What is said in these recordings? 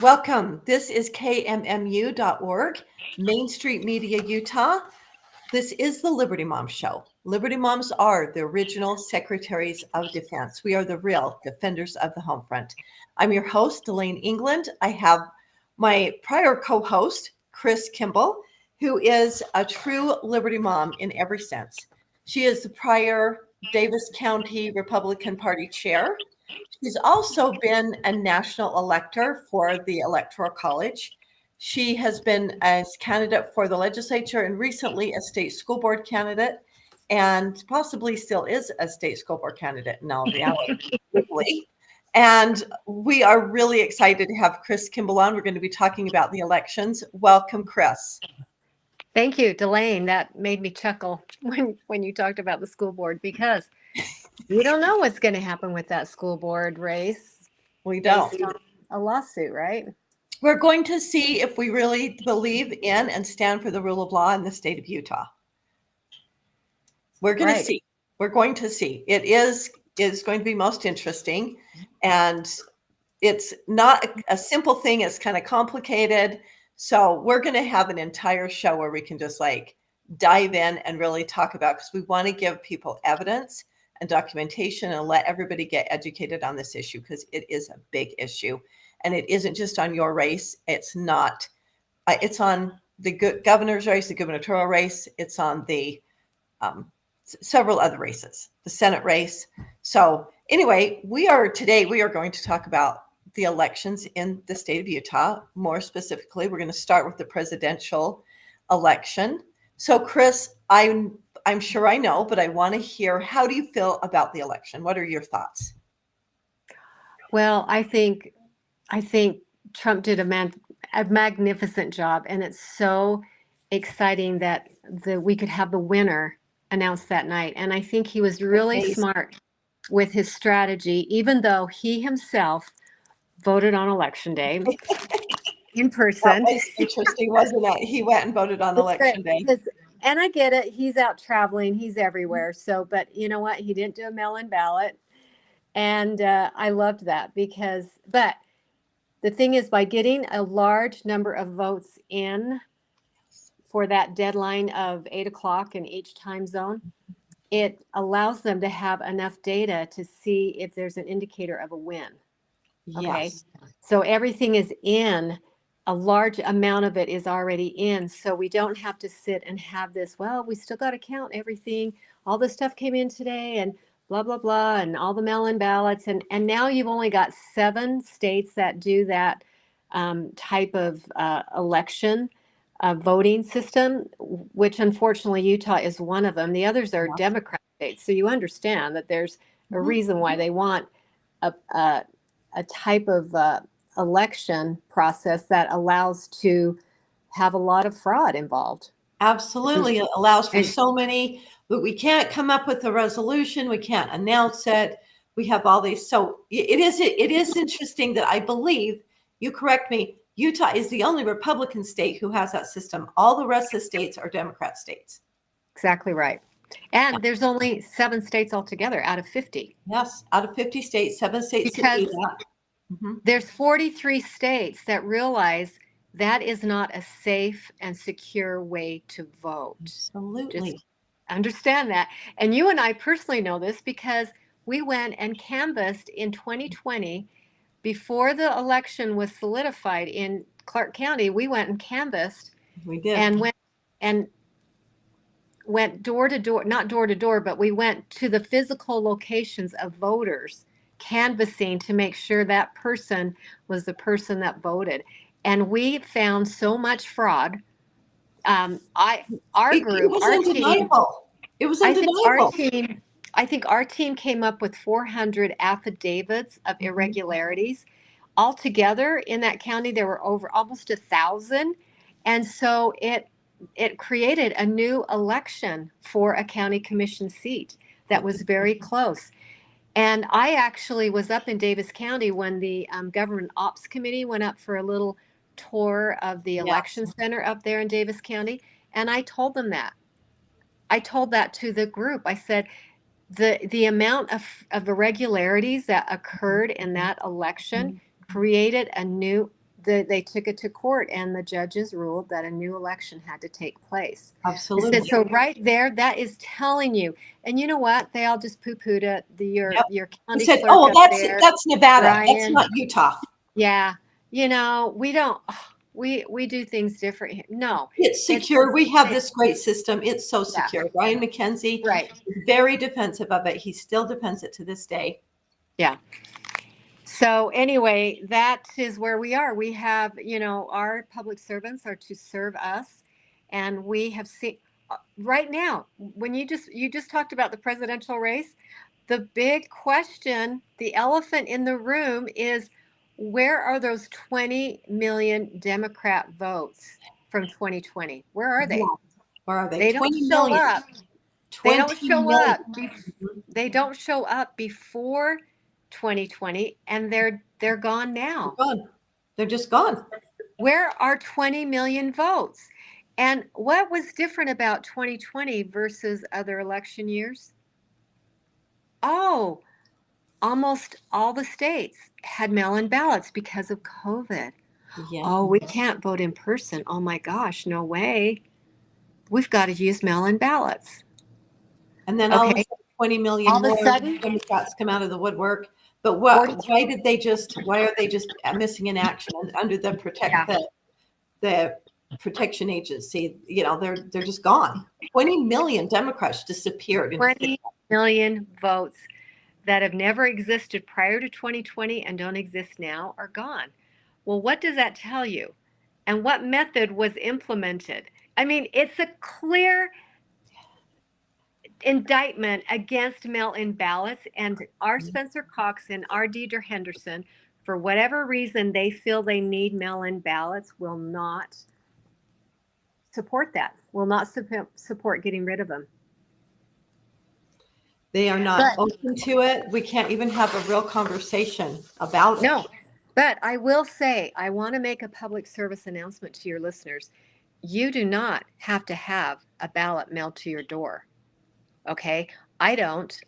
Welcome. This is KMMU.org, Main Street Media, Utah. This is the Liberty Moms Show. Liberty Moms are the original Secretaries of Defense. We are the real defenders of the home front. I'm your host, Dalane England. I have my prior co-host, Kris Kimball, who is a true Liberty Mom in every sense. She is the prior Davis County Republican Party chair. She's also been a national elector for the Electoral College. She has been a candidate for the legislature and recently a state school board candidate, and possibly still is a state school board candidate in all reality. And we are really excited to have Kris Kimball on. We're going to be talking about the elections. Welcome, Kris. Thank you, Dalane. That made me chuckle when you talked about the school board, because we don't know what's going to happen with that school board race. We don't. Based on a lawsuit, right? We're going to see if we really believe in and stand for the rule of law in the state of Utah. We're going to see. We're going to see. It is going to be most interesting. And it's not a simple thing. It's kind of complicated. So we're going to have an entire show where we can just dive in and really talk about, because we want to give people evidence and documentation and let everybody get educated on this issue, because it is a big issue. And it isn't just on your race. It's not. It's on the governor's race, the gubernatorial race. It's on the several other races, the Senate race. So anyway, we are going to talk about the elections in the state of Utah. More specifically, we're going to start with the presidential election. So Kris, I'm sure I know, but I want to hear, how do you feel about the election? What are your thoughts? Well, I think Trump did a magnificent job, and it's so exciting that we could have the winner announced that night. And I think he was really smart with his strategy, even though he himself voted on election day in person. That was interesting, wasn't it? He went and voted on election day. And I get it. He's out traveling. He's everywhere. So, but you know what? He didn't do a mail-in ballot. And I loved that but the thing is, by getting a large number of votes in for that deadline of 8 o'clock in each time zone, it allows them to have enough data to see if there's an indicator of a win. Okay. Yes. So everything is in. A large amount of it is already in. So we don't have to sit and have this, well, we still got to count everything. All this stuff came in today and blah, blah, blah, and all the mail-in ballots. And now you've only got 7 states that do that type of election voting system, which unfortunately Utah is one of them. The others are Democrat states. So you understand that there's a reason why they want a type of election process that allows to have a lot of fraud involved. Absolutely. It allows for so many, but we can't come up with a resolution. We can't announce it. We have all these. So it is interesting that I believe, you correct me, Utah is the only Republican state who has that system. All the rest of the states are Democrat states. Exactly right. And there's only 7 states altogether out of 50. Yes, out of 50 states, 7 states do that. There's 43 states that realize that is not a safe and secure way to vote. Absolutely. Just understand that. And you and I personally know this because we went and canvassed in 2020 before the election was solidified in Clark County. We went and canvassed. We did. And went door to door, not door to door, but we went to the physical locations of voters, canvassing to make sure that person was the person that voted. And we found so much fraud. It was undeniable. I think our team came up with 400 affidavits of irregularities. Altogether in that county, there were over almost 1,000. And so it created a new election for a county commission seat that was very close. And I actually was up in Davis County when the Government Ops Committee went up for a little tour of the election center up there in Davis County. And I told them that. I told that to the group. I said, the amount of irregularities that occurred in that election created a new they took it to court, and the judges ruled that a new election had to take place. I said, Absolutely. so right there, that is telling you. And you know what? They all just poo-pooed it. Yep. Your He county said, clerk oh, up there, that's Nevada. That's Brian. not Utah. Yeah, we don't. We do things different here. No, It's it's secure. We have this great system. It's so yeah, secure. Brian McKenzie right. is very defensive of it. He still defends it to this day. Yeah. So anyway, that is where we are. We have, our public servants are to serve us, and we have seen right now when you just talked about the presidential race. The big question, the elephant in the room is, where are those 20 million Democrat votes from 2020? Where are Yeah. they? Where are they? They don't 20 show million. up. They 20 don't show million. up. They don't show up before 2020, and they're gone They're now. gone. They're just gone. Where are 20 million votes? And what was different about 2020 versus other election years? Oh, almost all the states had mail-in ballots because of COVID. Yeah. Oh, we can't vote in person. Oh my gosh, no way. We've got to use mail-in ballots. And then all of a Okay. sudden, 20 million All of a more sudden, Democrats come out of the woodwork. But 40, why are they just missing in action under the yeah, the protection agency? They're just gone. 20 million Democrats disappeared. 20 million votes that have never existed prior to 2020 and don't exist now are gone. Well, what does that tell you? And what method was implemented? I mean, it's a clear indictment against mail-in ballots, and our Spencer Cox and our Deidre Henderson, for whatever reason they feel they need mail-in ballots, will not support that, will not support getting rid of them. They are not open to it. We can't even have a real conversation about it. No, but I will say, I want to make a public service announcement to your listeners. You do not have to have a ballot mailed to your door. Okay. I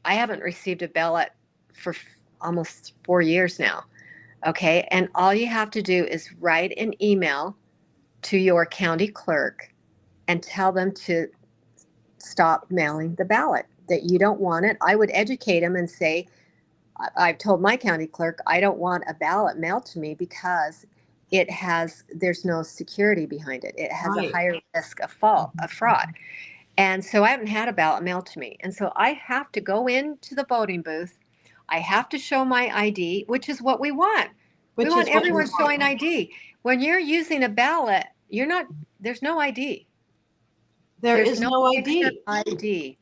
haven't received a ballot for almost 4 years now. Okay. And all you have to do is write an email to your county clerk and tell them to stop mailing the ballot, that you don't want it. I would educate them and say, I've told my county clerk, I don't want a ballot mailed to me because there's no security behind it. It has a higher risk of fraud. And so I haven't had a ballot mailed to me. And so I have to go into the voting booth. I have to show my ID, which is what we want. We want everyone showing ID. When you're using a ballot, there's no ID. There's no ID.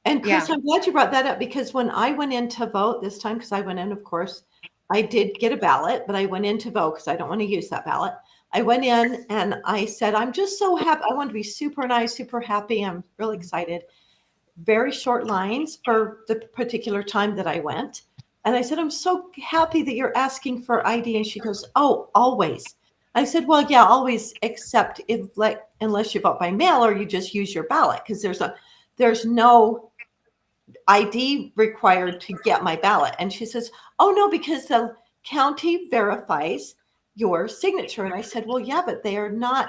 And Kris, I'm glad you brought that up, because when I went in to vote this time, because I went in, of course, I did get a ballot, but I went in to vote because I don't want to use that ballot. I went in and I said, I'm just so happy. I want to be super nice, super happy. I'm really excited. Very short lines for the particular time that I went. And I said, I'm so happy that you're asking for ID. And she goes, oh, always. I said, well, yeah, always, except unless you vote by mail or you just use your ballot, because there's no ID required to get my ballot. And she says, oh no, because the county verifies your signature. And I said, well, yeah, but they are not.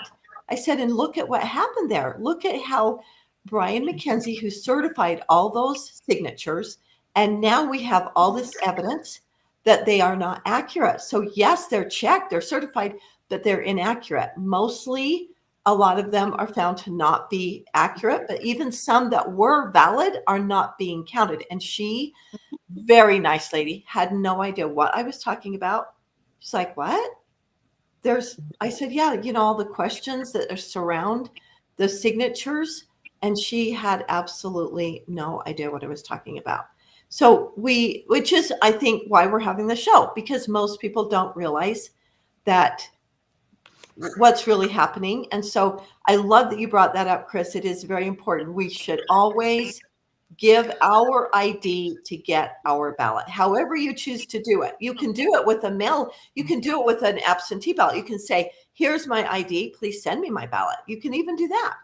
I said, and look at what happened there. Look at how Brian McKenzie, who certified all those signatures, and now we have all this evidence that they are not accurate. So yes, they're checked, they're certified, but they're inaccurate. Mostly, a lot of them are found to not be accurate, but even some that were valid are not being counted. And she, very nice lady, had no idea what I was talking about. She's like, what? I said, yeah, all the questions that surround the signatures. And she had absolutely no idea what I was talking about. So which is, I think, why we're having the show, because most people don't realize that what's really happening. And so I love that you brought that up, Kris. It is very important. We should always give our ID to get our ballot, however you choose to do it. You can do it with a mail. You can do it with an absentee ballot. You can say, here's my ID. Please send me my ballot. You can even do that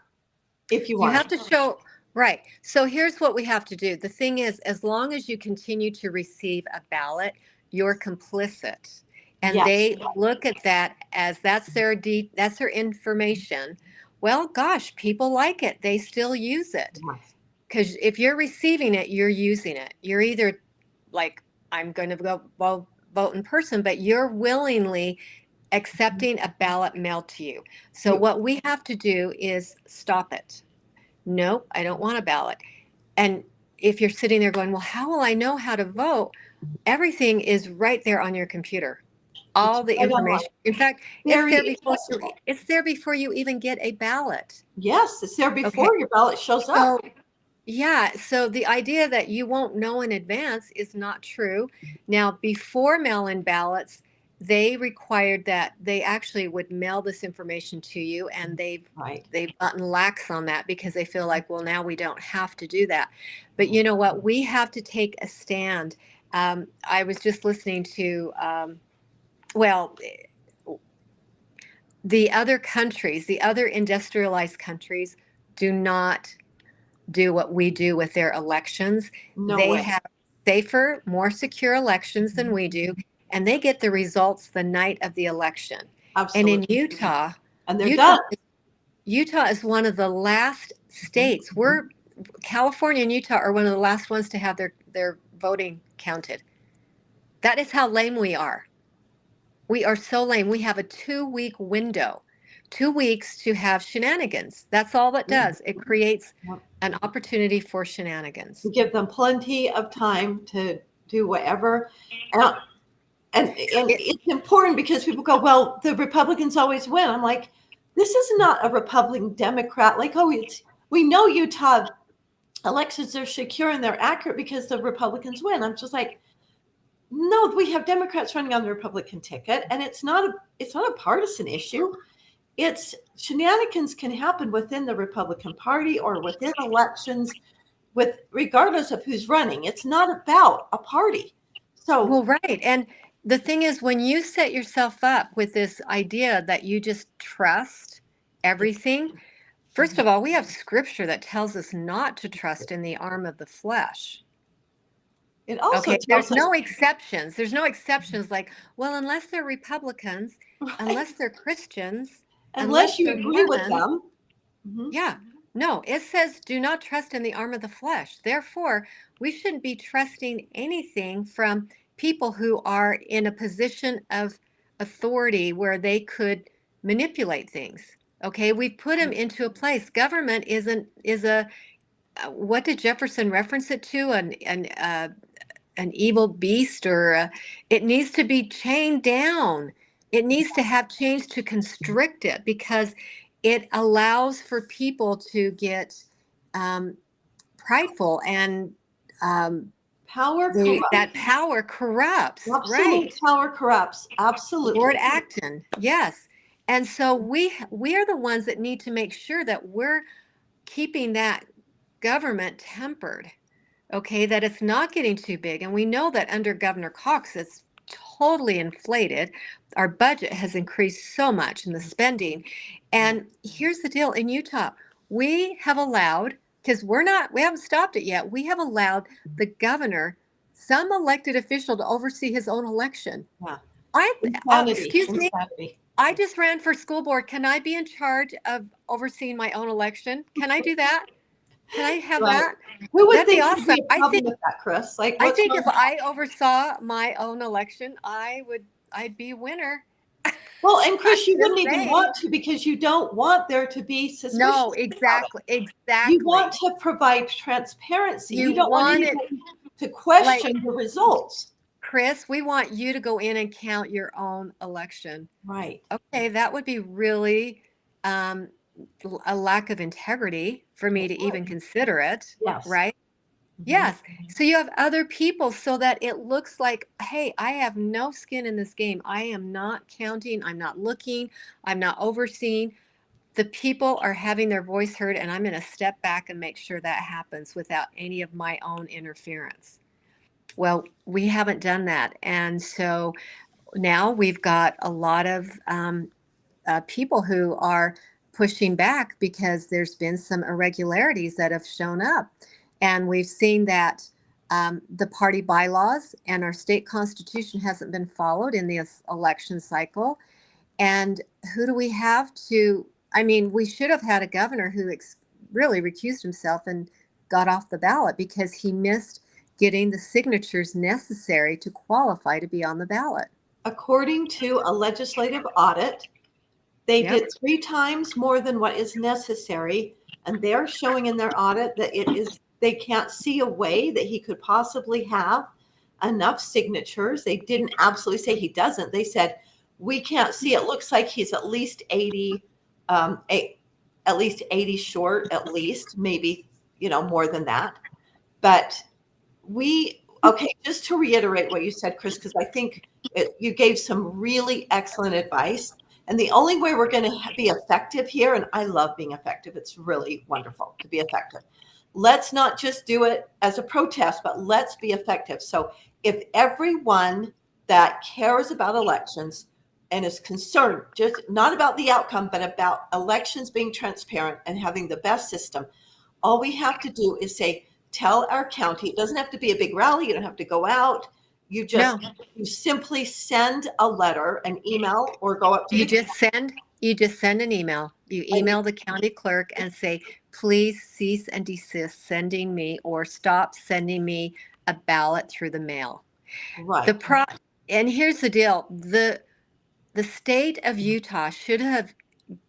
if you want. You have to show, right. So here's what we have to do. The thing is, as long as you continue to receive a ballot, you're complicit and Yes. they look at that as that's their information. Well, gosh, people like it. They still use it. Yes. Because if you're receiving it, you're using it. You're either like, I'm going to go vote in person, but you're willingly accepting a ballot mailed to you. So You, what we have to do is stop it. Nope, I don't want a ballot. And if you're sitting there going, well, how will I know how to vote? Everything is right there on your computer. it's All the right online. information. In fact, Very accessible. it's there before you even get a ballot. Yes, it's there Okay. before your ballot shows up. So yeah, so the idea that you won't know in advance is not true. Now, before mail-in ballots, they required that they actually would mail this information to you, and Right. they've gotten lax on that because they feel like, well, now we don't have to do that. But you know what? We have to take a stand. I was just listening to, well, the other countries, the other industrialized countries, do not do what we do with their elections. No They way. have safer, more secure elections than we do, and they get the results the night of the election. And in Absolutely. Utah, And they're Utah, done. Utah is one of the last states. California and Utah are one of the last ones to have their voting counted. That is how lame we are. We are so lame. We have a 2-week window, 2 weeks to have shenanigans. That's all that does. It creates an opportunity for shenanigans. We give them plenty of time to do whatever. And it's important because people go, well, the Republicans always win. I'm like, this is not a Republican Democrat. Like, oh, we know Utah elections are secure and they're accurate because the Republicans win. I'm just like, no, we have Democrats running on the Republican ticket, and it's not a partisan issue. It's shenanigans can happen within the Republican Party or within elections, with regardless of who's running. It's not about a party. So, well, right. And the thing is, when you set yourself up with this idea that you just trust everything, first of all, we have scripture that tells us not to trust in the arm of the flesh. it also Okay, tells there's us, no exceptions. There's no exceptions like, well, unless they're Republicans, right, unless they're Christians, unless unless you they're agree with Mormons. them. Mhm. Yeah, no, it says do not trust in the arm of the flesh. Therefore, we shouldn't be trusting anything from people who are in a position of authority where they could manipulate things. Okay, we put them into a place. Government is a what did Jefferson reference it to? An evil beast, or it needs to be chained down. It needs to have chains to constrict it because it allows for people to get prideful, and Power corrupts. that power corrupts. Absolute Right. power corrupts. Absolutely. Lord Acton, yes. And so we are the ones that need to make sure that we're keeping that government tempered. Okay, that it's not getting too big. And we know that under Governor Cox, it's totally inflated. Our budget has increased so much in the spending. And here's the deal in Utah, we have allowed, because we haven't stopped it yet, we have allowed the governor, some elected official, to oversee his own election. Yeah. Excuse me, Insanity. I just ran for school board. Can I be in charge of overseeing my own election? Can I do that? Can I have Right. that? Who would That'd be think there'd awesome. be a problem with that, Kris? Like, I what's think wrong if with I oversaw my own election, I'd be a winner. Well, and I'm Kris, you just wouldn't even saying. want to because you don't want there to be suspicion. No, about it. exactly, You exactly. want to provide transparency. You You don't want want it, anybody to question the results. Chris, we want you to go in and count your own election. Right. Okay, that would be really a lack of integrity for me to even consider it, Yes. right? Mhm. Yes. So you have other people so that it looks like, hey, I have no skin in this game. I am not counting. I'm not looking. I'm not overseeing. The people are having their voice heard, and I'm going to step back and make sure that happens without any of my own interference. Well, we haven't done that. And so now we've got a lot of people who are pushing back because there's been some irregularities that have shown up. And we've seen that the party bylaws and our state constitution hasn't been followed in this election cycle. And who do we have to? I mean, we should have had a governor who really recused himself and got off the ballot because he missed getting the signatures necessary to qualify to be on the ballot. According to a legislative audit, they Yep. did 3 times more than what is necessary, and they're showing in their audit that they can't see a way that he could possibly have enough signatures. They didn't absolutely say he doesn't. They said, we can't see. It looks like he's at least 80, at least 80 short, at least, maybe, more than that. But okay, just to reiterate what you said, Kris, because I think you gave some really excellent advice. And the only way we're going to be effective here, and I love being effective, it's really wonderful to be effective. Let's not just do it as a protest, but let's be effective. So if everyone that cares about elections and is concerned, just not about the outcome, but about elections being transparent and having the best system, all we have to do is say, tell our county, it doesn't have to be a big rally, you don't have to go out. You simply send a letter, an email, or go up to you just send an email. You email the county clerk and say, please cease and desist sending me or stop sending me a ballot through the mail. Right. And here's the deal. The state of Utah should have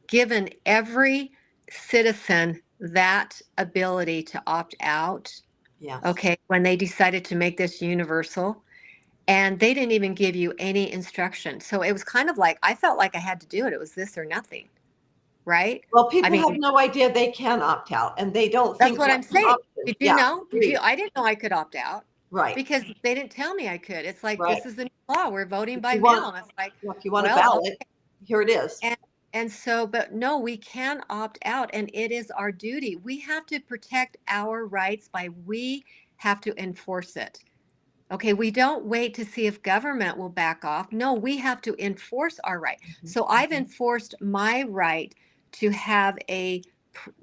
given every citizen that ability to opt out. Yes. Okay, when they decided to make this universal. And they didn't even give you any instruction. So it was kind of like, I felt like I had to do it. It was this or nothing. Right? Well, people have no idea they can opt out, and they don't think that's what I'm saying. Option. Did you know? I didn't know I could opt out. Right. Because they didn't tell me I could. It's like, Right. This is the new law. We're voting by mail. And it's like, if you want a ballot, okay. Here it is. And so, but no, we can opt out, and it is our duty. We have to protect our rights we have to enforce it. Okay, we don't wait to see if government will back off. No, we have to enforce our right. Mm-hmm. So I've enforced my right to have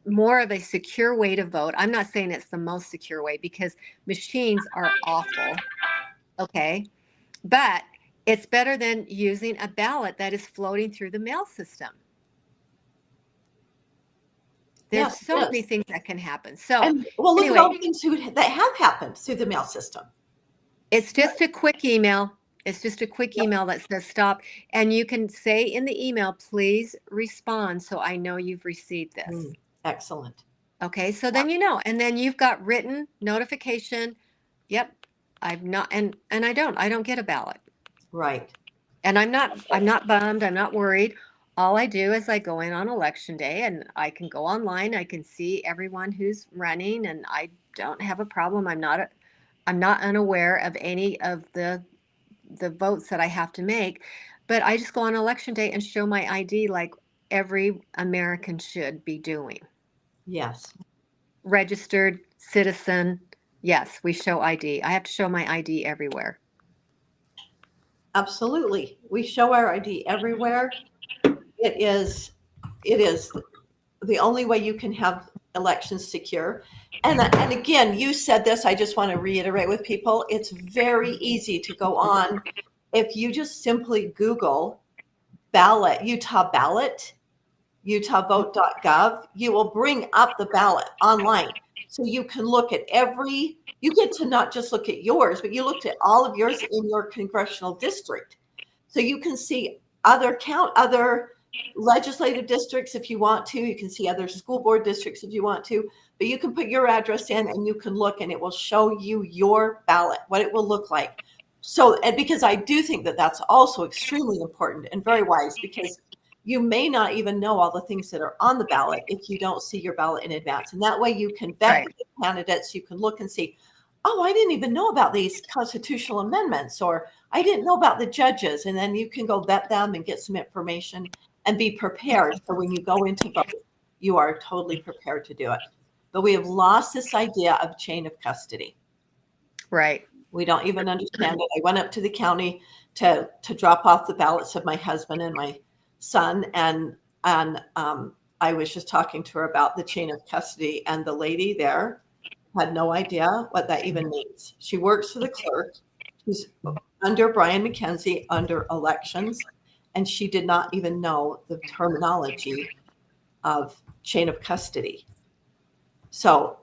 more of a secure way to vote. I'm not saying it's the most secure way because machines are awful. Okay, but it's better than using a ballot that is floating through the mail system. There's so many things that can happen. So, look at all the things that have happened through the mail system. It's just a quick email. It's just a quick email that says stop. And you can say in the email, please respond so I know you've received this. Excellent. Okay, so then and then you've got written notification. Yep, I've not, and I don't get a ballot. Right. And I'm not bummed. I'm not worried. All I do is I go in on election day and I can go online. I can see everyone who's running and I don't have a problem. I'm not unaware of any of the votes that I have to make, but I just go on election day and show my ID like every American should be doing. Yes. Registered citizen. Yes, we show ID. I have to show my ID everywhere. Absolutely. We show our ID everywhere. It is the only way you can have elections secure. And again, you said this, I just want to reiterate with people, it's very easy to go on. If you just simply Google Utah ballot, utahvote.gov, you will bring up the ballot online. So you can look at you get to not just look at yours, but you looked at all of yours in your congressional district. So you can see other legislative districts if you want to. You can see other school board districts if you want to, but you can put your address in and you can look and it will show you your ballot, what it will look like. So, and because I do think that that's also extremely important and very wise, because you may not even know all the things that are on the ballot if you don't see your ballot in advance. And that way you can vet the candidates. You can look and see, oh, I didn't even know about these constitutional amendments, or I didn't know about the judges. And then you can go vet them and get some information and be prepared. So when you go into vote, you are totally prepared to do it. But we have lost this idea of chain of custody. Right. We don't even understand it. I went up to the county to drop off the ballots of my husband and my son, and I was just talking to her about the chain of custody, and the lady there had no idea what that even means. She works for the clerk. She's under Brian McKenzie under elections, and she did not even know the terminology of chain of custody. So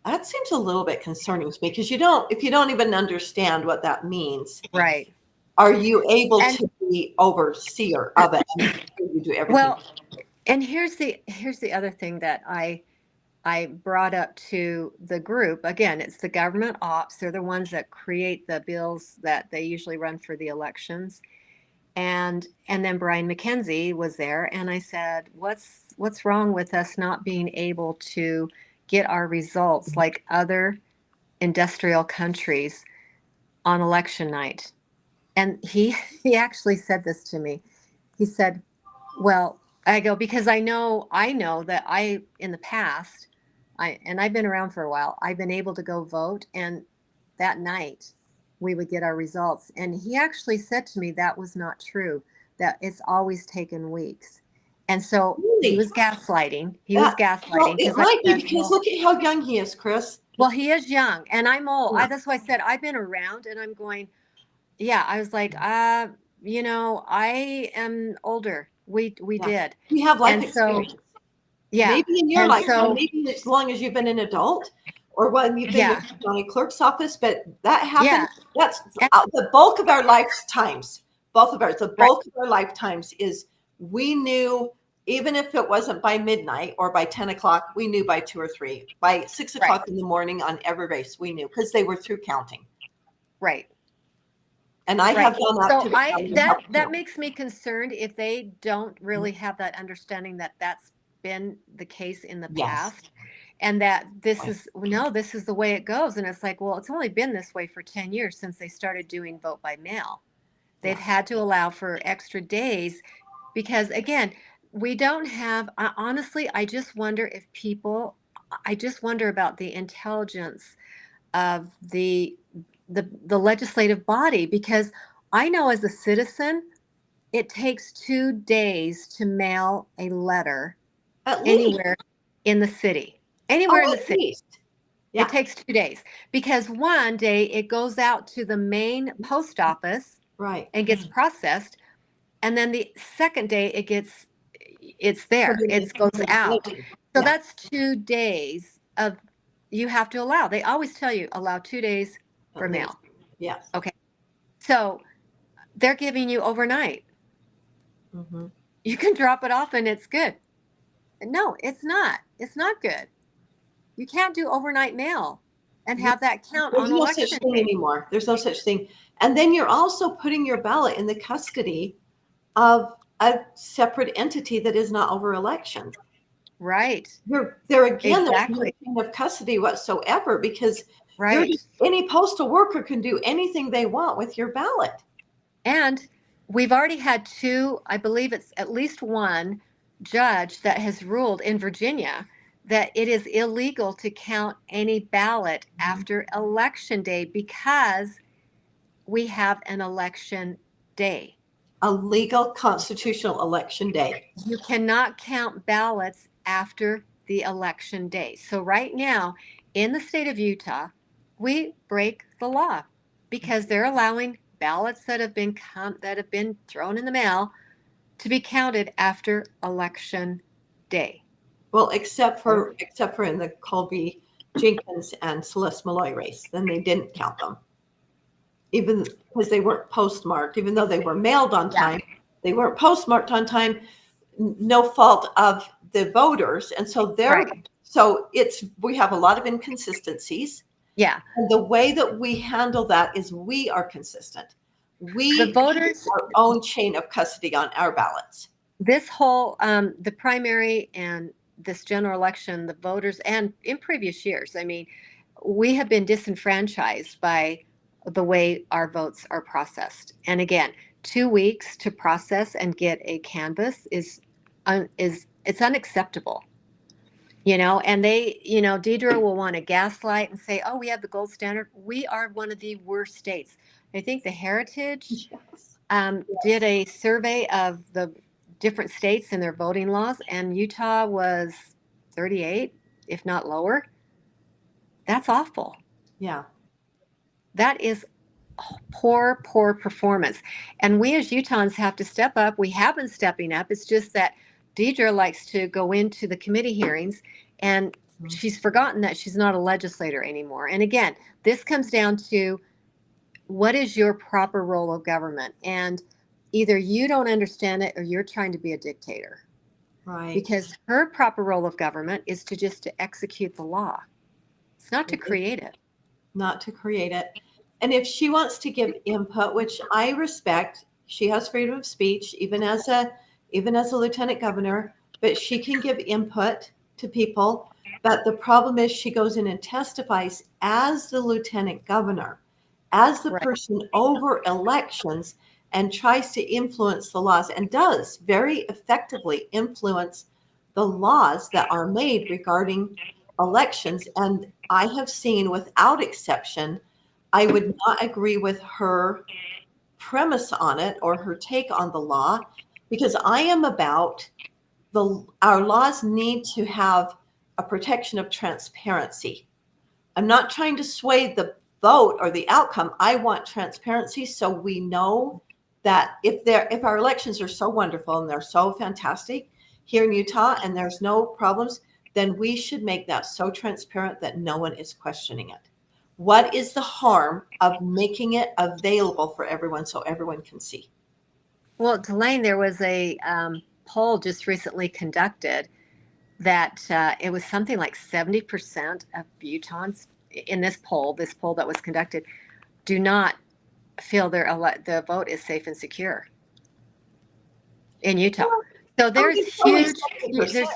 that seems a little bit concerning to me because if you don't even understand what that means, Right. are you able And to be overseer of it and you do everything? well, and here's the other thing that I brought up to the group. Again, it's the government ops. They're the ones that create the bills that they usually run for the elections. And then Brian McKenzie was there, and I said, what's wrong with us not being able to get our results like other industrial countries on election night? And he actually said this to me. He said, well, I go, because I know that in the past, I've been around for a while, I've been able to go vote, and that night we would get our results. And he actually said to me that was not true, that it's always taken weeks. And so he Really? was gaslighting. Well, it Because I might be said, because look at how young he is, Kris. well, he is young and I'm old. Yeah. That's why I said I've been around, and I'm going, yeah, I was like, I am older. We Yeah. did. You have life And so, experience. yeah. Maybe in your And lifetime, so, maybe as long as you've been an adult or when you've been yeah, with the county clerk's office, but that happened. yeah. That's And, the bulk of our lifetimes, both of ours. The right, bulk of our lifetimes is we knew, even if it wasn't by midnight or by 10 o'clock, we knew by 2 or 3. By 6 right, o'clock in the morning on every race, we knew because they were through counting. right, And I have right. done that So to the county and helped that too. makes me concerned if they don't really have that understanding that that's been the case in the Yes. past, and that this is the way it goes. And it's like, well, it's only been this way for 10 years since they started doing vote by mail. They've Yeah. had to allow for extra days because, again, we don't have, honestly, I just wonder about the intelligence of the legislative body, because I know as a citizen, it takes 2 days to mail a letter At least. anywhere in the city. Anywhere in Oh, the at city. least. It Yeah. takes 2 days because one day it goes out to the main post office Right. and gets processed, and then the second day it's Put there, it it goes in out. living. So Yeah. that's 2 days of, you have to allow, they always tell you allow 2 days for At least. mail. Yes. Okay, so they're giving you overnight. Mm-hmm. You can drop it off and it's good. No, it's not good. You can't do overnight mail and have that count There's on no such election thing day. anymore. There's no such thing. And then you're also putting your ballot in the custody of a separate entity that is not over election. Right, You're there again, there's no exactly, chain of custody whatsoever because right. any postal worker can do anything they want with your ballot. And we've already had two, I believe it's at least one judge that has ruled in Virginia that it is illegal to count any ballot after election day because we have an election day. A legal constitutional election day. You cannot count ballots after the election day. So right now in the state of Utah, we break the law because they're allowing ballots that have been thrown in the mail to be counted after election day. Well, except for in the Colby Jenkins and Celeste Malloy race, then they didn't count them. Even because they weren't postmarked, even though they were mailed on Yeah. time, they weren't postmarked on time, no fault of the voters. And so Right. we have a lot of inconsistencies. Yeah. And the way that we handle that is we are consistent. We The keep voters, our own chain of custody on our ballots. this whole, the primary and this general election, the voters, and in previous years, I mean, we have been disenfranchised by the way our votes are processed. And again, 2 weeks to process and get a canvas is it's unacceptable. And Deidre will want to gaslight and say, oh, we have the gold standard. We are one of the worst states. I think the Heritage Yes. did a survey of the different states and their voting laws, and Utah was 38, if not lower. That's awful. Yeah. That is poor, poor performance. And we as Utahns have to step up. We have been stepping up. It's just that Deidre likes to go into the committee hearings and she's forgotten that she's not a legislator anymore. And again, this comes down to what is your proper role of government? And either you don't understand it or you're trying to be a dictator. Right. Because her proper role of government is to just to execute the law. It's not to create it. Not to create it. And if she wants to give input, which I respect, she has freedom of speech, even as a lieutenant governor, but she can give input to people. But the problem is she goes in and testifies as the lieutenant governor, as the person over elections, and tries to influence the laws, and does very effectively influence the laws that are made regarding elections. And I have seen, without exception, I would not agree with her premise on it or her take on the law, because I am about our laws need to have a protection of transparency. I'm not trying to sway the vote or the outcome. I want transparency so we know that if our elections are so wonderful and they're so fantastic here in Utah and there's no problems, then we should make that so transparent that no one is questioning it. What is the harm of making it available for everyone so everyone can see? Well, Dalane, there was a poll just recently conducted that it was something like 70% of Utahns in this poll that was conducted, do not feel the vote is safe and secure in Utah. So there's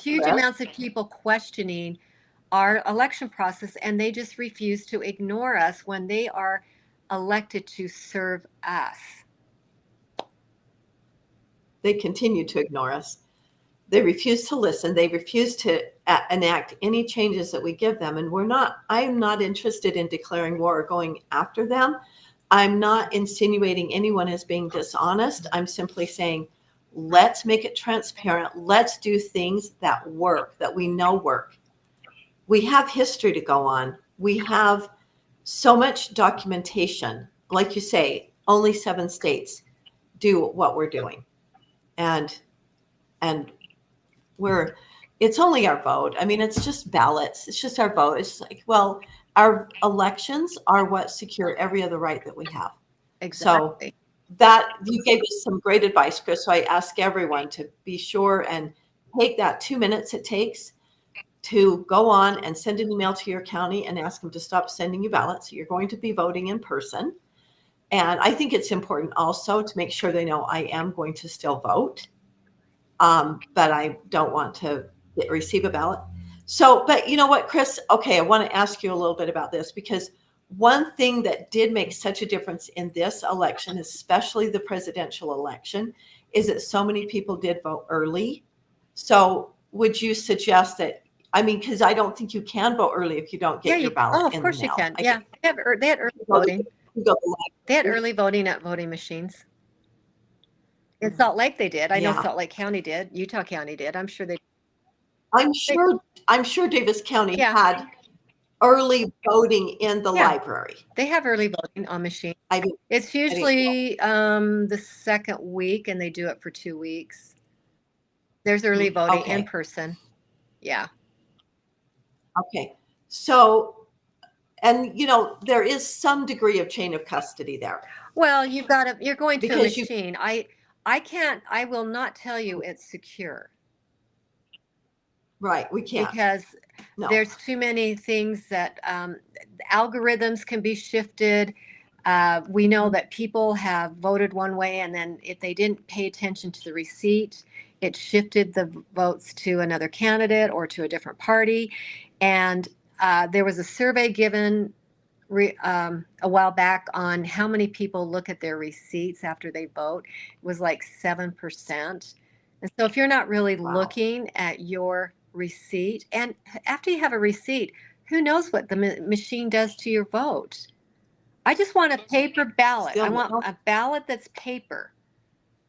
huge amounts of people questioning our election process, and they just refuse to ignore us when they are elected to serve us. They continue to ignore us. They refuse to listen. They refuse to enact any changes that we give them. And I'm not interested in declaring war or going after them. I'm not insinuating anyone as being dishonest. I'm simply saying, let's make it transparent. Let's do things that work, that we know work. We have history to go on. We have so much documentation. Like you say, only 7 states do what we're doing. And it's only our vote. I mean, it's just ballots. It's just our vote. It's like, well, our elections are what secure every other right that we have. Exactly. So that you gave us some great advice, Kris. So I ask everyone to be sure and take that 2 minutes it takes to go on and send an email to your county and ask them to stop sending you ballots. You're going to be voting in person. And I think it's important also to make sure they know I am going to still vote. But I don't want to receive a ballot. So, but you know what, Kris? Okay, I want to ask you a little bit about this, because one thing that did make such a difference in this election, especially the presidential election, is that so many people did vote early. So would you suggest that, I mean, because I don't think you can vote early if you don't get your ballot in the mail. Of course you can. Yeah, they had early voting. They had early voting at voting machines. In Salt Lake they did. I know Salt Lake County did. Utah County did. I'm sure they. I'm sure Davis County had early voting in the library. They have early voting on machine. It's usually the second week, and they do it for 2 weeks. There's early voting in person. Yeah. Okay. So, and there is some degree of chain of custody there. Well, you're going to a machine. I will not tell you it's secure. Right. We can't. Because there's too many things that algorithms can be shifted. We know that people have voted one way, and then if they didn't pay attention to the receipt, it shifted the votes to another candidate or to a different party. And there was a survey given a while back on how many people look at their receipts after they vote. It was like 7%. And so if you're not really looking at your receipt, and after you have a receipt, who knows what the machine does to your vote? I just want a paper ballot. I want a ballot that's paper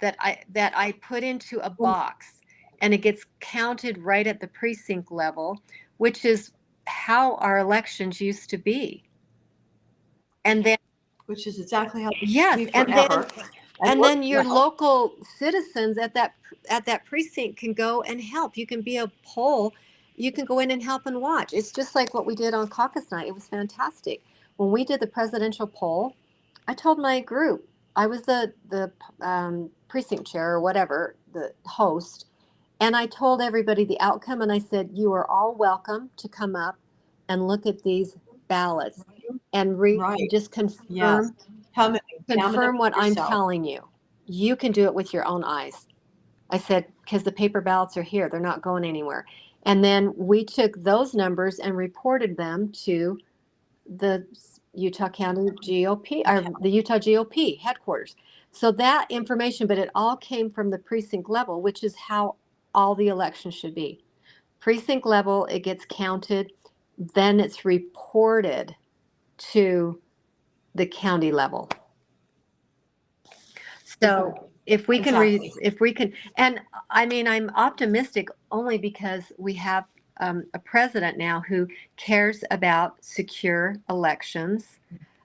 that I put into a box, and it gets counted right at the precinct level, which is how our elections used to be. And then, which is exactly how it yes, will be forever. and we're- then your well, local citizens at that precinct can go and help. You can be a poll. You can go in and help and watch. It's just like what we did on caucus night. It was fantastic. When we did the presidential poll, I told my group, I was the precinct chair or whatever, the host, and I told everybody the outcome, and I said, you are all welcome to come up and look at these ballots and right. just Yes. Examine confirm it what I'm yourself. telling you. You can do it with your own eyes. I said, because the paper ballots are here, they're not going anywhere. And then we took those numbers and reported them to the Utah County GOP, or the Utah GOP headquarters. So that information, but it all came from the precinct level, which is how all the elections should be. Precinct level, it gets counted, then it's reported to the county level. So if we can, and I mean, I'm optimistic only because we have a president now who cares about secure elections.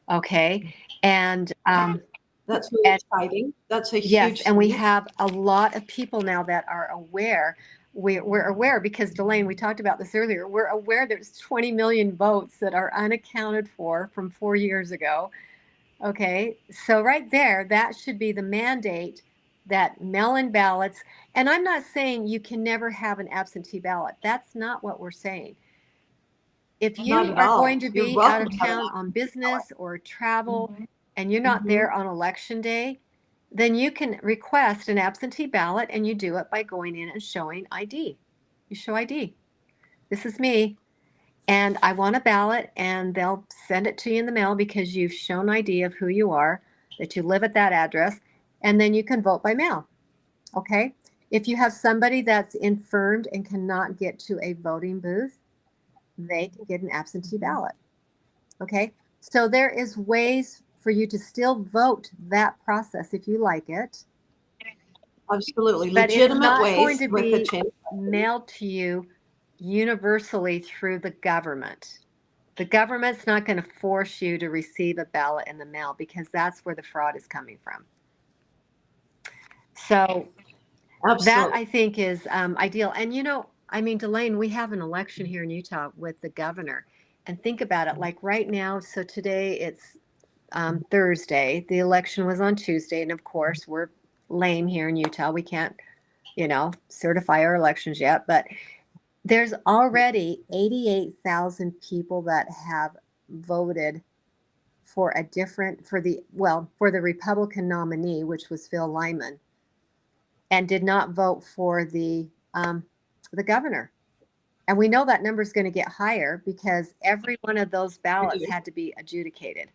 Okay. And that's really exciting. That's a huge and we thing. have a lot of people now that are aware. We're aware because Dalane, we talked about this earlier. We're aware there's 20 million votes that are unaccounted for from 4 years ago. Okay, so right there, that should be the mandate that mail-in ballots, and I'm not saying you can never have an absentee ballot. That's not what we're saying. If you are going to be out of town on business or travel and you're not there on election day, then you can request an absentee ballot and you do it by going in and showing ID. You show ID. This is me. And I want a ballot, and they'll send it to you in the mail because you've shown ID of who you are, that you live at that address, and then you can vote by mail. Okay? If you have somebody that's infirmed and cannot get to a voting booth, they can get an absentee ballot. Okay? So there is ways for you to still vote that process if you like it. Absolutely. But Legitimate it's not ways going to with be the change. mailed to you universally through the government. The government's not going to force you to receive a ballot in the mail because that's where the fraud is coming from. So that I think is ideal. And I mean, Dalane, we have an election here in Utah with the governor. And think about it, like right now, so today it's Thursday. The election was on Tuesday. And of course, we're lame here in Utah. We can't, certify our elections yet. But there's already 88,000 people that have voted for the Republican nominee, which was Phil Lyman, and did not vote for the governor. And we know that number is going to get higher because every one of those ballots had to be adjudicated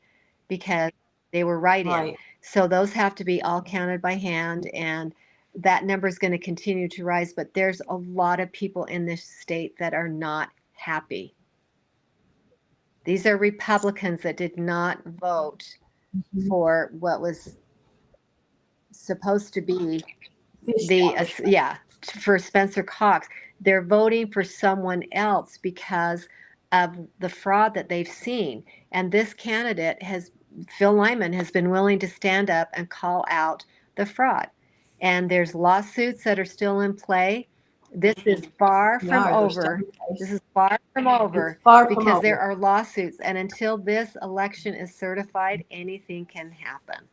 because they were write-in. So those have to be all counted by hand, and that number is going to continue to rise. But there's a lot of people in this state that are not happy. These are Republicans that did not vote for what was supposed to be for Spencer Cox. They're voting for someone else because of the fraud that they've seen. And this candidate Phil Lyman has been willing to stand up and call out the fraud. And there's lawsuits that are still in play. This is far from over. This is far from over because there are lawsuits. And until this election is certified, anything can happen.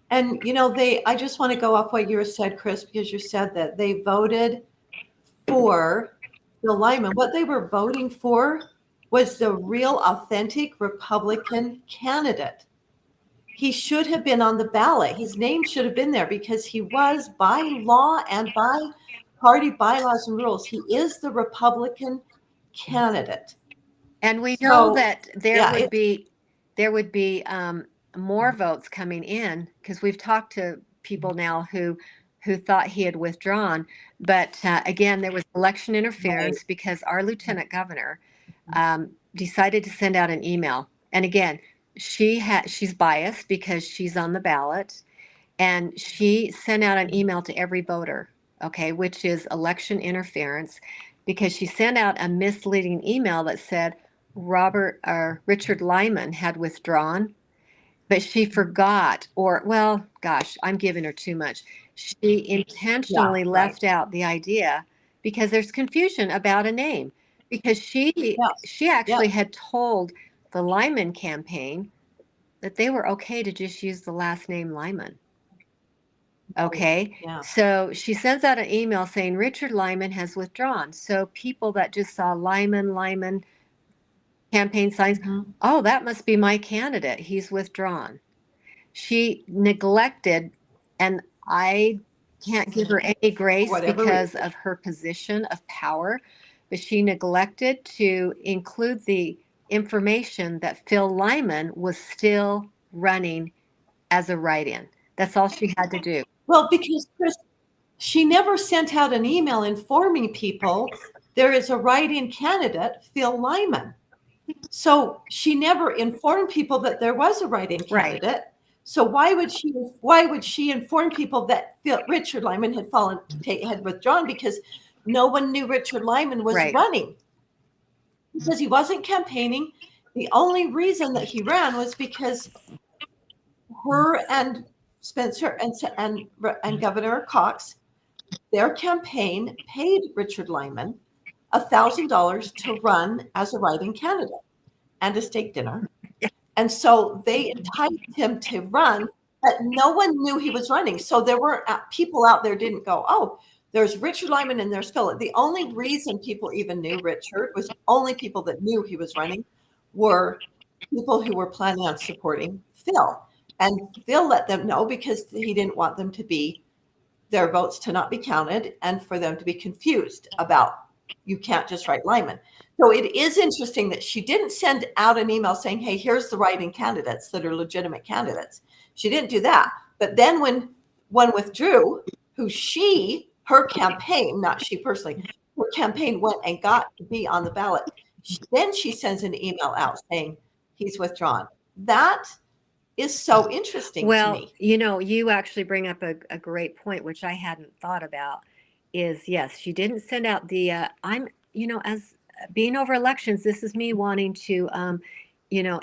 And, I just want to go off what you said, Kris, because you said that they voted for Phil Lyman. What they were voting for was the real, authentic Republican candidate. He should have been on the ballot. His name should have been there because he was, by law and by party bylaws and rules, he is the Republican candidate. And we know that there would be more votes coming in because we've talked to people now who thought he had withdrawn. But again, there was election interference because our lieutenant governor decided to send out an email. And again, she's biased because she's on the ballot, and she sent out an email to every voter, okay, which is election interference, because she sent out a misleading email that said Richard Lyman had withdrawn, but she forgot, or, well, gosh, I'm giving her too much. She Yeah, intentionally right. left out the idea because there's confusion about a name, because Yes. she actually Yes. had told the Lyman campaign that they were okay to just use the last name Lyman. Right. Okay. Yeah. So she sends out an email saying Richard Lyman has withdrawn. So people that just saw Lyman campaign signs, Mhm. oh, that must be my candidate. He's withdrawn. She neglected, and I can't give her any For grace whatever because reason. of her position of power, but she neglected to include the information that Phil Lyman was still running as a write-in. That's all she had to do. Well, because Kris, she never sent out an email informing people there is a write-in candidate, Phil Lyman. So she never informed people that there was a write-in Right. candidate. So why would she inform people that Richard Lyman had withdrawn? Because no one knew Richard Lyman was Right. running, because he wasn't campaigning. The only reason that he ran was because her and Spencer and Governor Cox, their campaign paid Richard Lyman $1,000 to run as a write-in candidate and a steak dinner. And so they enticed him to run, but no one knew he was running. So there were people out there didn't go, oh, there's Richard Lyman and there's Phil. The only reason people even knew Richard was only people that knew he was running were people who were planning on supporting Phil. And Phil let them know because he didn't want them to be their votes to not be counted and for them to be confused about you can't just write Lyman. So it is interesting that she didn't send out an email saying, hey, here's the write-in candidates that are legitimate candidates. She didn't do that. But then when one withdrew, her campaign, not she personally, her campaign went and got to be on the ballot. Then she sends an email out saying he's withdrawn. That is so interesting to Well, me. you actually bring up a great point, which I hadn't thought about, is yes, she didn't send out the, as being over elections, this is me wanting to,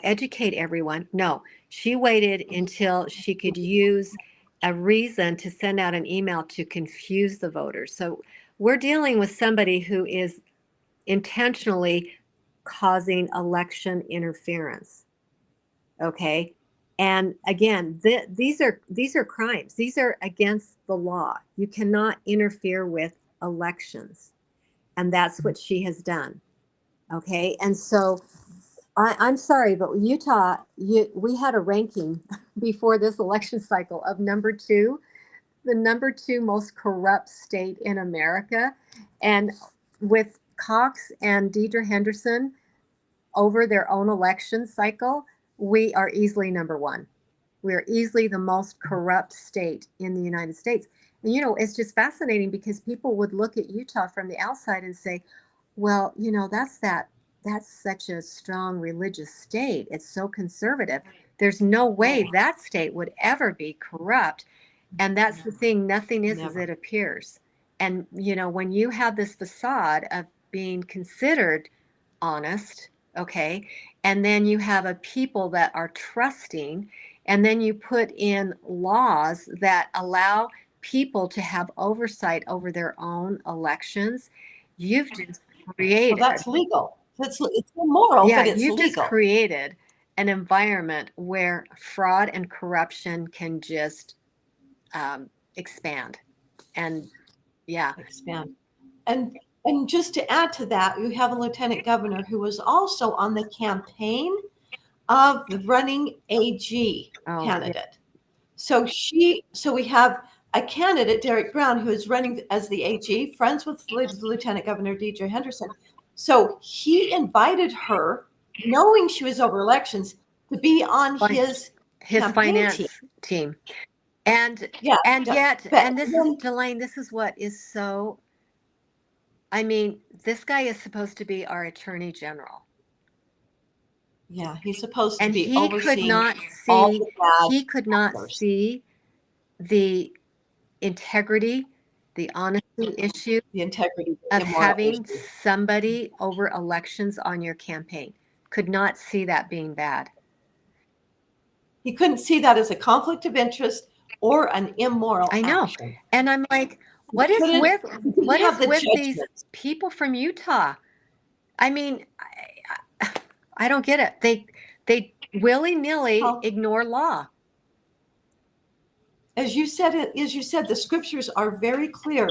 educate everyone. No, she waited until she could use a reason to send out an email to confuse the voters. So we're dealing with somebody who is intentionally causing election interference. Okay. And again, these are crimes. These are against the law. You cannot interfere with elections, and that's what she has done. Okay. And so I'm sorry, but Utah, we had a ranking before this election cycle of number two, the number two most corrupt state in America. And with Cox and Deidre Henderson over their own election cycle, we are easily number one. We are easily the most corrupt state in the United States. And, it's just fascinating because people would look at Utah from the outside and say, well, that's such a strong religious state. It's so conservative. There's no way that state would ever be corrupt. And that's the thing, nothing is as it appears. And, when you have this facade of being considered honest, okay, and then you have a people that are trusting, and then you put in laws that allow people to have oversight over their own elections, you've just Well, created, that's legal. It's immoral, yeah, but it's you've just legal. created an environment where fraud and corruption can just expand. And yeah, Expand. And just to add to that, you have a lieutenant governor who was also on the campaign of the running AG oh, yeah, candidate. So we have a candidate, Derek Brown, who is running as the AG, friends with Lieutenant Governor Deidre Henderson. So he invited her, knowing she was over elections, to be on his campaign team. finance team. And Yeah, yet, but and this is, then, Delane, this is what is so, I mean, this guy is supposed to be our attorney general. yeah, he's supposed to And be overseeing all he the could not bad. see the integrity, the honesty issue The integrity, of the immoral having issue. somebody over elections on your campaign. Could not see that being bad. He couldn't see that as a conflict of interest or an immoral I know. action. And I'm like, what is Couldn't- with he didn't what have is the with these judgment. people from Utah? I mean, I don't get it. They willy-nilly Well, ignore law. as you said, the scriptures are very clear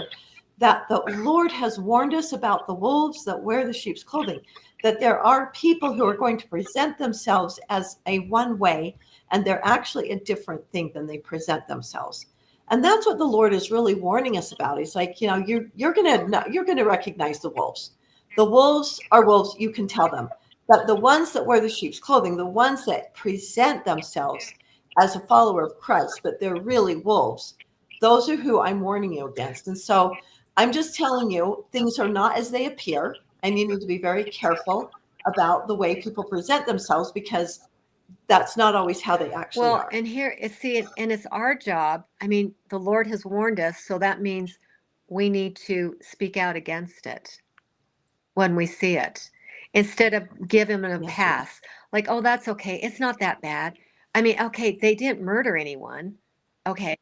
that the Lord has warned us about the wolves that wear the sheep's clothing, that there are people who are going to present themselves as a one way, and they're actually a different thing than they present themselves. And that's what the Lord is really warning us about. He's like, you're gonna recognize the wolves. The wolves are wolves, you can tell them. But the ones that wear the sheep's clothing, the ones that present themselves as a follower of Christ, but they're really wolves, those are who I'm warning you against. And so I'm just telling you, things are not as they appear, and you need to be very careful about the way people present themselves, because that's not always how they actually Well, are. and here and it's our job. I mean, the Lord has warned us, so that means we need to speak out against it when we see it, instead of give him a Yes, pass. Like, oh, that's okay. It's not that bad. I mean, okay, they didn't murder anyone. Okay.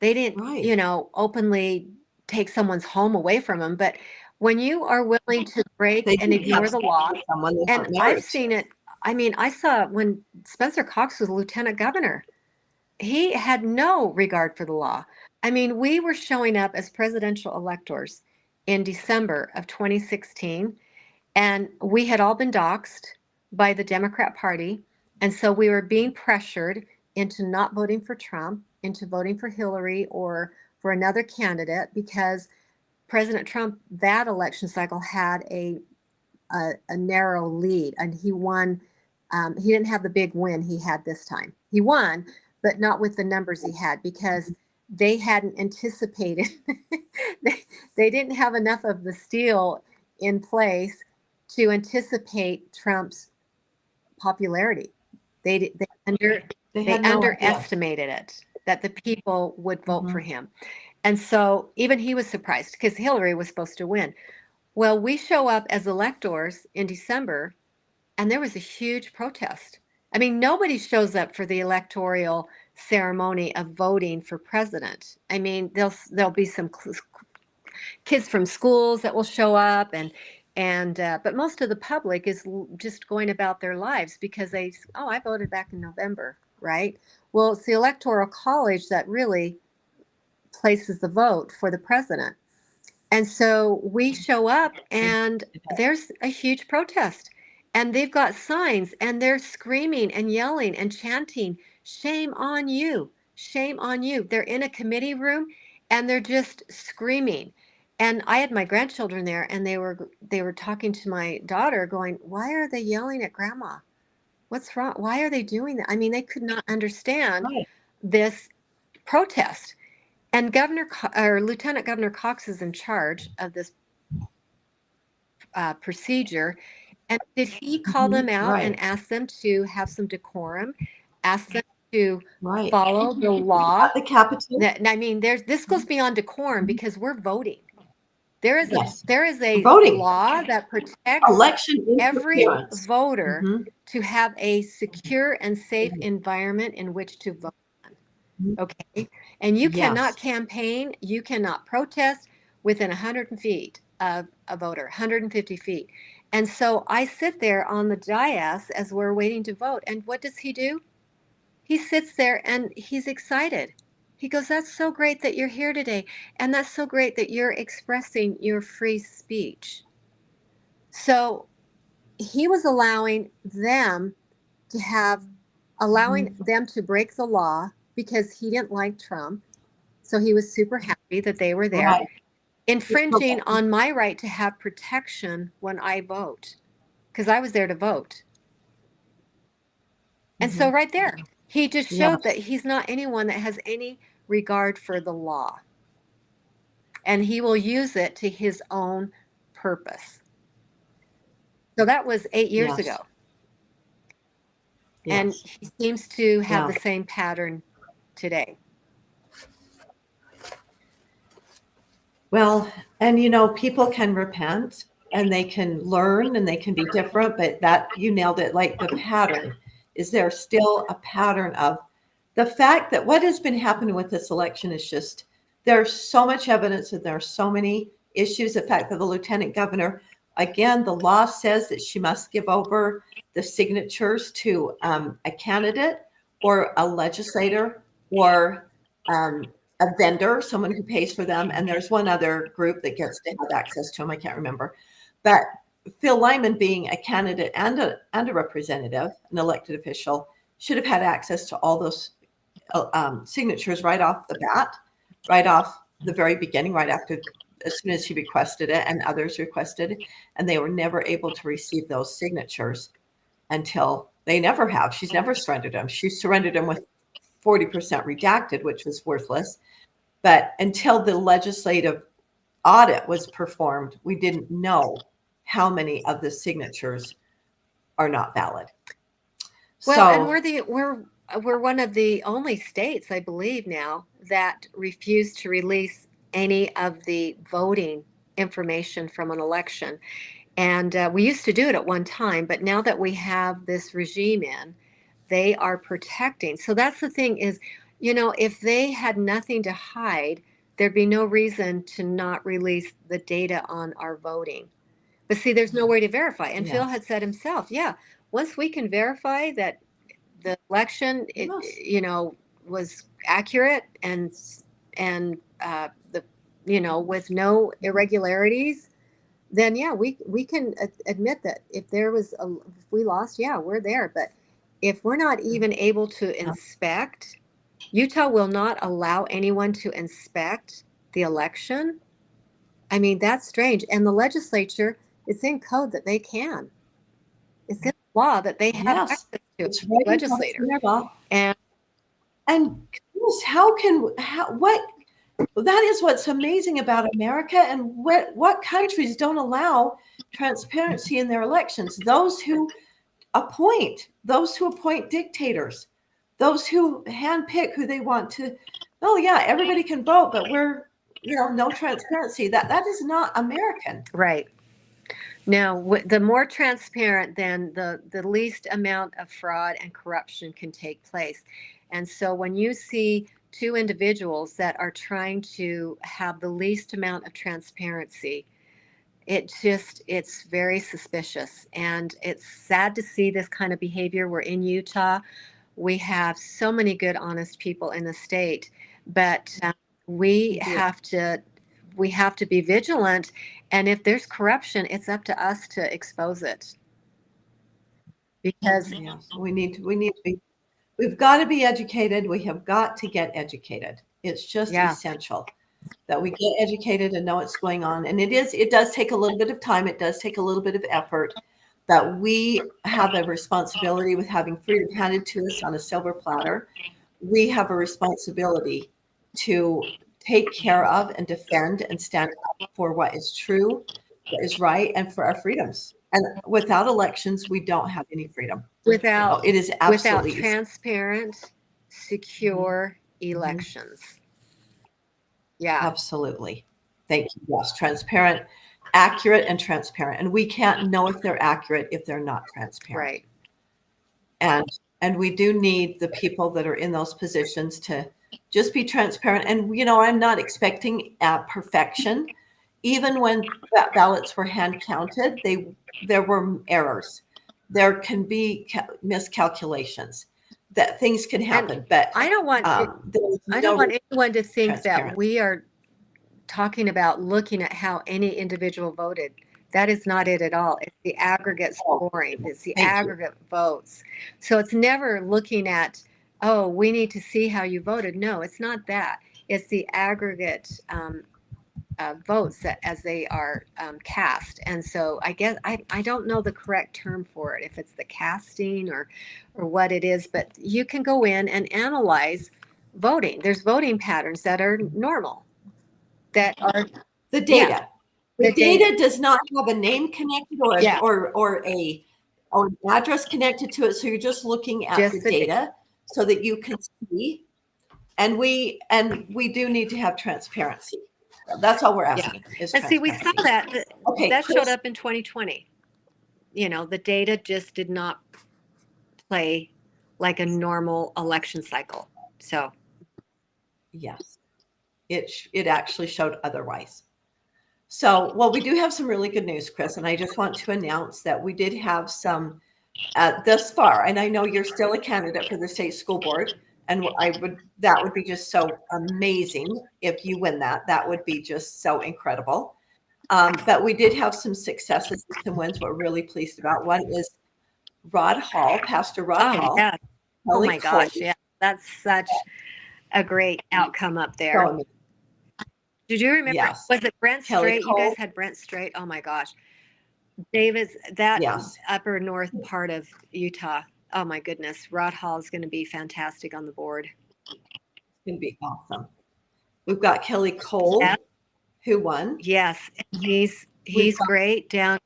They didn't, right. openly take someone's home away from them. But when you are willing to break They and didn't have ignore the sex law, with someone they and weren't I've married to. seen it. I mean, I saw it when Spencer Cox was lieutenant governor. He had no regard for the law. I mean, we were showing up as presidential electors in December of 2016, and we had all been doxxed by the Democrat Party. And so we were being pressured into not voting for Trump, into voting for Hillary or for another candidate, because President Trump, that election cycle, had a narrow lead, and he won. He didn't have the big win he had this time. He won, but not with the numbers he had, because they hadn't anticipated. they didn't have enough of the steel in place to anticipate Trump's popularity. They under They they had no idea. underestimated it, that the people would vote for Mhm. him. And so even he was surprised, because Hillary was supposed to win. Well, we show up as electors in December, and there was a huge protest. I mean, nobody shows up for the electoral ceremony of voting for president. I mean, there'll be some kids from schools that will show up, but most of the public is just going about their lives because I voted back in November, right? Well, it's the electoral college that really places the vote for the president. And so we show up, and there's a huge protest, and they've got signs, and they're screaming and yelling and chanting, "Shame on you, shame on you." They're in a committee room, and they're just screaming. And I had my grandchildren there, and they were talking to my daughter going, "Why are they yelling at grandma? What's wrong? Why are they doing that?" I mean, they could not understand Right. this protest. And Lieutenant Governor Cox is in charge of this procedure. And did he call them out Right. and ask them to have some decorum, ask them to Right. follow the law? At the Capitol. I mean, this goes beyond decorum, because we're voting. There is Yes. a Voting. law that protects Election every interference. voter Mhm. to have a secure and safe environment in which to vote. Okay. And you cannot Yes. campaign, you cannot protest within 100 feet of a voter, 150 feet. And so I sit there on the dais as we're waiting to vote. And what does he do? He sits there and he's excited. He goes, "That's so great that you're here today. And that's so great that you're expressing your free speech." So he was allowing them to break the law because he didn't like Trump. So he was super happy that they were there, Right. infringing on my right to have protection when I vote, because I was there to vote. And so right there, he just Yeah. showed that he's not anyone that has any regard for the law. And he will use it to his own purpose. So that was 8 years Yes. ago. And Yes. he seems to have Yeah. the same pattern today. Well, and people can repent and they can learn and they can be different, but that you nailed it. Like the pattern, is there still a pattern of the fact that what has been happening with this election is just there's so much evidence and there are so many issues. The fact that the lieutenant governor, again, the law says that she must give over the signatures to a candidate or a legislator or a vendor, someone who pays for them, and there's one other group that gets to have access to them. I can't remember, but Phil Lyman, being a candidate and a representative, an elected official, should have had access to all those signatures right off the bat, right off the very beginning, right after, as soon as he requested it and others requested it, and they were never able to receive those signatures until they never have. She's never surrendered them. She surrendered them with 40% redacted, which was worthless. But until the legislative audit was performed, we didn't know how many of the signatures are not valid. Well, and we're one of the only states, I believe now, that refuse to release any of the voting information from an election. And we used to do it at one time, but now that we have this regime in, they are protecting. So that's the thing is, if they had nothing to hide, there'd be no reason to not release the data on our voting. But see, there's no way to verify. And Phil Yes. had said himself, yeah, once we can verify that the election, Yes. was accurate and the with no irregularities, then yeah, we can admit that if we lost, yeah, we're there. But if we're not even able to inspect, Utah will not allow anyone to inspect the election. I mean, that's strange. And the legislature, it's in code that they can. It's in law that they have Yes. access to It's right in legislator. California law. And And what that is what's amazing about America, and what countries don't allow transparency in their elections. Those who appoint dictators, those who handpick who they want to. Oh yeah, everybody can vote, but we're no transparency. That is not American. right. Now, the more transparent, then the least amount of fraud and corruption can take place. And so when you see two individuals that are trying to have the least amount of transparency, it's very suspicious. And it's sad to see this kind of behavior. We're in Utah. We have so many good, honest people in the state, but we have to be vigilant. And if there's corruption, it's up to us to expose it. Because Yes, we need to be. We've got to be educated. We have got to get educated. It's just essential that we get educated and know what's going on. And it does take a little bit of time. It does take a little bit of effort. That we have a responsibility with having freedom handed to us on a silver platter. We have a responsibility to take care of and defend and stand up for what is true, what is right, and for our freedoms. And without elections, we don't have any freedom. It is absolutely without transparent, secure elections. Yeah. Absolutely. Thank you. Yes, transparent, accurate, and transparent. And we can't know if they're accurate if they're not transparent. Right. And we do need the people that are in those positions to just be transparent. And I'm not expecting perfection. Even when ballots were hand counted, there were errors. There can be miscalculations. That things can happen, but I don't want anyone to think that we are talking about looking at how any individual voted. That is not it at all. It's the aggregate scoring. It's the aggregate votes. So it's never looking at, oh, we need to see how you voted. No, it's not that. It's the aggregate votes that as they are cast. And so I guess I don't know the correct term for it, if it's the casting or what it is, but you can go in and analyze voting. There's voting patterns that are normal, that are the data. Yeah. The data does not have a name connected or an address connected to it. So you're just looking at the data so that you can see. And we do need to have transparency. That's all we're Yeah. asking is And see, we saw transparency. that Okay, that showed Kris. up in 2020. The data just did not play like a normal election cycle. So Yes, it actually showed otherwise. So, well, we do have some really good news, Kris, and I just want to announce that we did have some thus far, and I know you're still a candidate for the state school board, and that would be just so amazing if you win that. That would be just so incredible. But we did have some successes and some wins we're really pleased about. One is Rod Hall, Pastor Rod oh Hall. yeah. Oh Kelly my gosh, Cole. yeah. That's such a great outcome up there. So amazing. Did you remember? Yes. Was it Brent Kelly Strait? You Cole. guys had Brent Strait. Oh my gosh. Davis, that Yes. upper north part of Utah. Oh my goodness. Rod Hall is going to be fantastic on the board. It's going to be awesome. We've got Kelly Cole, Yeah. who won. Yes, he's great down.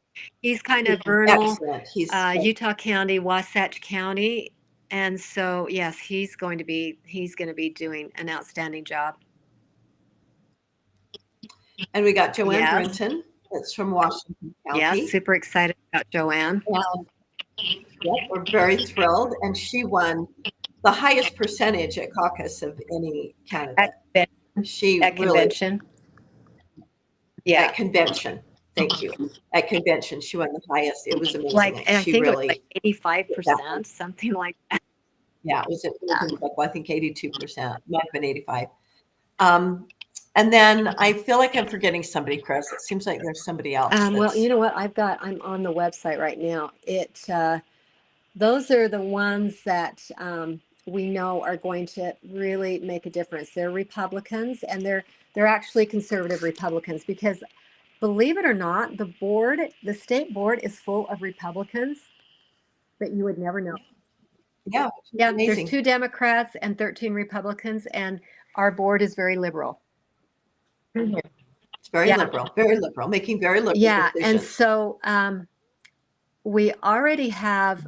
He's kind of Vernal, Excellent. He's Utah County, Wasatch County, and so yes, he's going to be doing an outstanding job. And we got Joanne Yes. Brinton. That's from Washington County. Yes, super excited about Joanne. And yep, we're very thrilled. And she won the highest percentage at caucus of any candidate. At convention. Yeah. At convention. Thank you. At convention, she won the highest. It was amazing. Like, and I think really, it was like 85%, something like that. Yeah, it was incredible. I think 82%, might have been 85. And then I feel like I'm forgetting somebody, Kris. It seems like there's somebody else. Well, you know what? I'm on the website right now. Those are the ones that we know are going to really make a difference. They're Republicans, and they're actually conservative Republicans, because believe it or not, the state board is full of Republicans that you would never know. Yeah. Yeah, amazing. there's 2 Democrats and 13 Republicans, and our board is very liberal. Mm-hmm. It's very liberal, making very liberal decisions. And so we already have,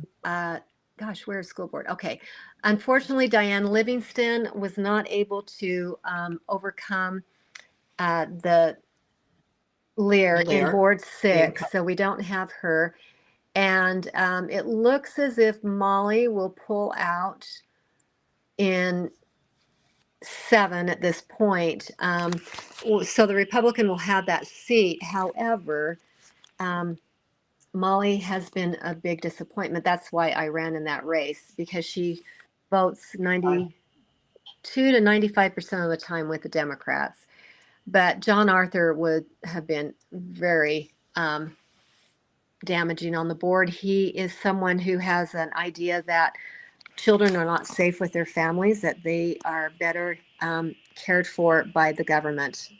where's school board? Okay. Unfortunately, Diane Livingston was not able to overcome the Lear in Board 6, so we don't have her. And it looks as if Molly will pull out in 7 at this point. So the Republican will have that seat. However, Molly has been a big disappointment. That's why I ran in that race, because she votes 92 to 95% of the time with the Democrats. But John Arthur would have been very damaging on the board. He is someone who has an idea that children are not safe with their families, that they are better cared for by the government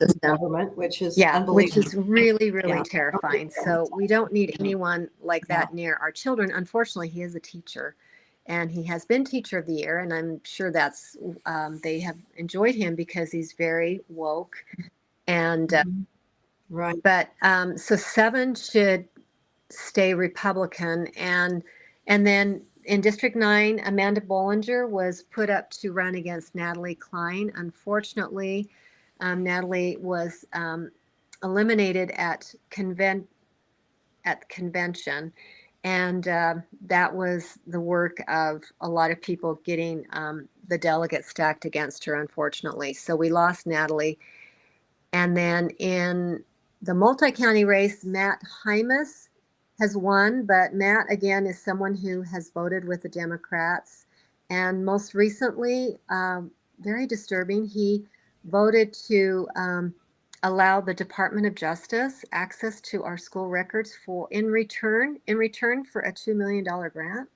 system. Which is unbelievable. Which is really, really terrifying. So we don't need anyone like that near our children. Unfortunately, he is a teacher, and he has been Teacher of the Year, and I'm sure that's they have enjoyed him because he's very woke. And right. But so 7 should stay Republican, and then in District 9, Amanda Bollinger was put up to run against Natalie Klein. Unfortunately, Natalie was eliminated at convention, and that was the work of a lot of people getting the delegates stacked against her, unfortunately. So we lost Natalie. And then in the multi-county race, Matt Hymas has won, but Matt, again, is someone who has voted with the Democrats. And most recently, very disturbing, he voted to allow the Department of Justice access to our school records in return for a $2 million grant.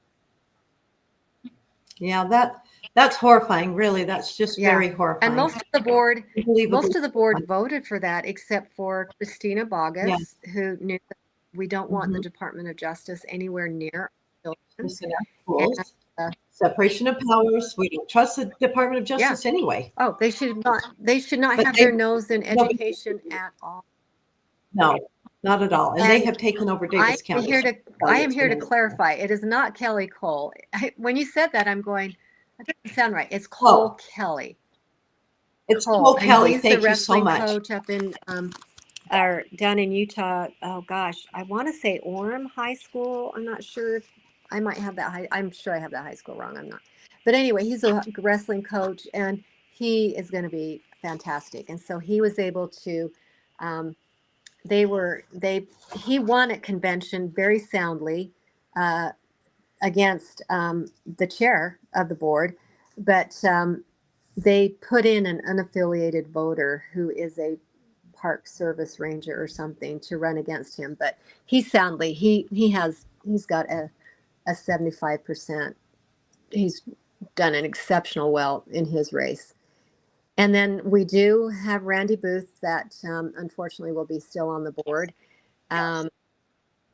Yeah, that's horrifying. Really, that's just very horrifying. And most of the board voted for that, except for Christina Bogus, who knew that we don't want the Department of Justice anywhere near our children. Separation of powers. We don't trust the Department of Justice anyway. Oh, they should not have their nose in education at all. No, not at all. And they have taken over Davis County. I am here to clarify. It is not Kelly Cole. When you said that, I'm going, that doesn't sound right. It's Cole Kelly. It's Cole, Cole and Kelly. he's the Thank you so wrestling much. coach up in or down in Utah. Oh gosh, I want to say Orem High School. I'm not sure if I might have that high. I'm sure I have that high school wrong. I'm not. But anyway, he's a wrestling coach, and he is going to be fantastic. And so he was able to. Um, he won at convention very soundly uh, against the chair of the board, but they put in an unaffiliated voter who is a park service ranger or something to run against him. But he's got a 75%. He's done an exceptional well in his race. And then we do have Randy Booth that unfortunately will be still on the board. Um,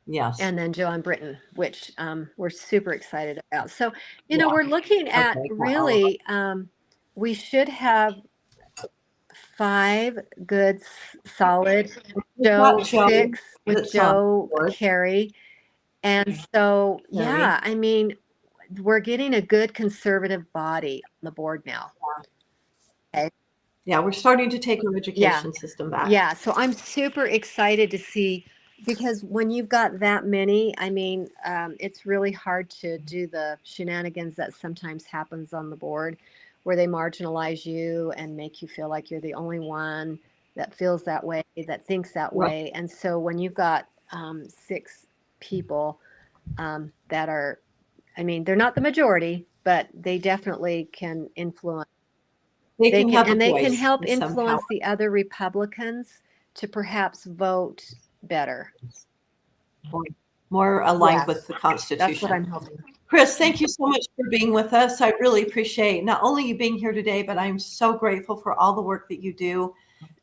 Yes. and then Joanne Britton, which we're super excited about. So, Yeah. we're looking at Okay. really, we should have 5 good, solid, We've got Joe Joe 6 with that's on Joe board. Carey. And so, Carrie. yeah, I mean, we're getting a good conservative body on the board now. Okay. Yeah, we're starting to take our education system back. Yeah, so I'm super excited to see because when you've got that many, I mean, it's really hard to do the shenanigans that sometimes happens on the board where they marginalize you and make you feel like you're the only one that feels that way, that thinks that Right. way. And so when you've got 6 people that are, I mean, they're not the majority, but they definitely can influence. They can have a And they can voice help and some power. influence the other Republicans to perhaps vote better. More aligned Yes, with the that's what Constitution. I'm hoping. Kris, thank you so much for being with us. I really appreciate not only you being here today, but I'm so grateful for all the work that you do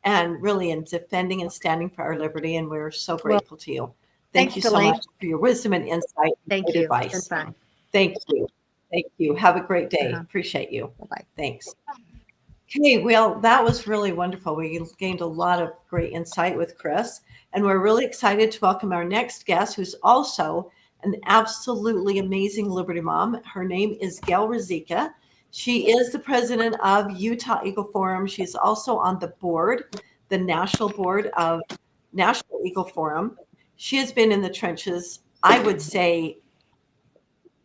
and really in defending and standing for our liberty. And we're so Well, grateful to you. Thank thanks, you so Dalane. much for your wisdom and insight and Thank great you. advice. It's been fun. Thank you. Thank you. Have a great day. Uh-huh. Appreciate you. Bye-bye. Thanks. Okay, well, that was really wonderful. We gained a lot of great insight with Kris, and we're really excited to welcome our next guest, who's also an absolutely amazing Liberty Mom. Her name is Gayle Ruzicka. She is the president of Utah Eagle Forum. She's also on the board, the national board of National Eagle Forum. She has been in the trenches, I would say,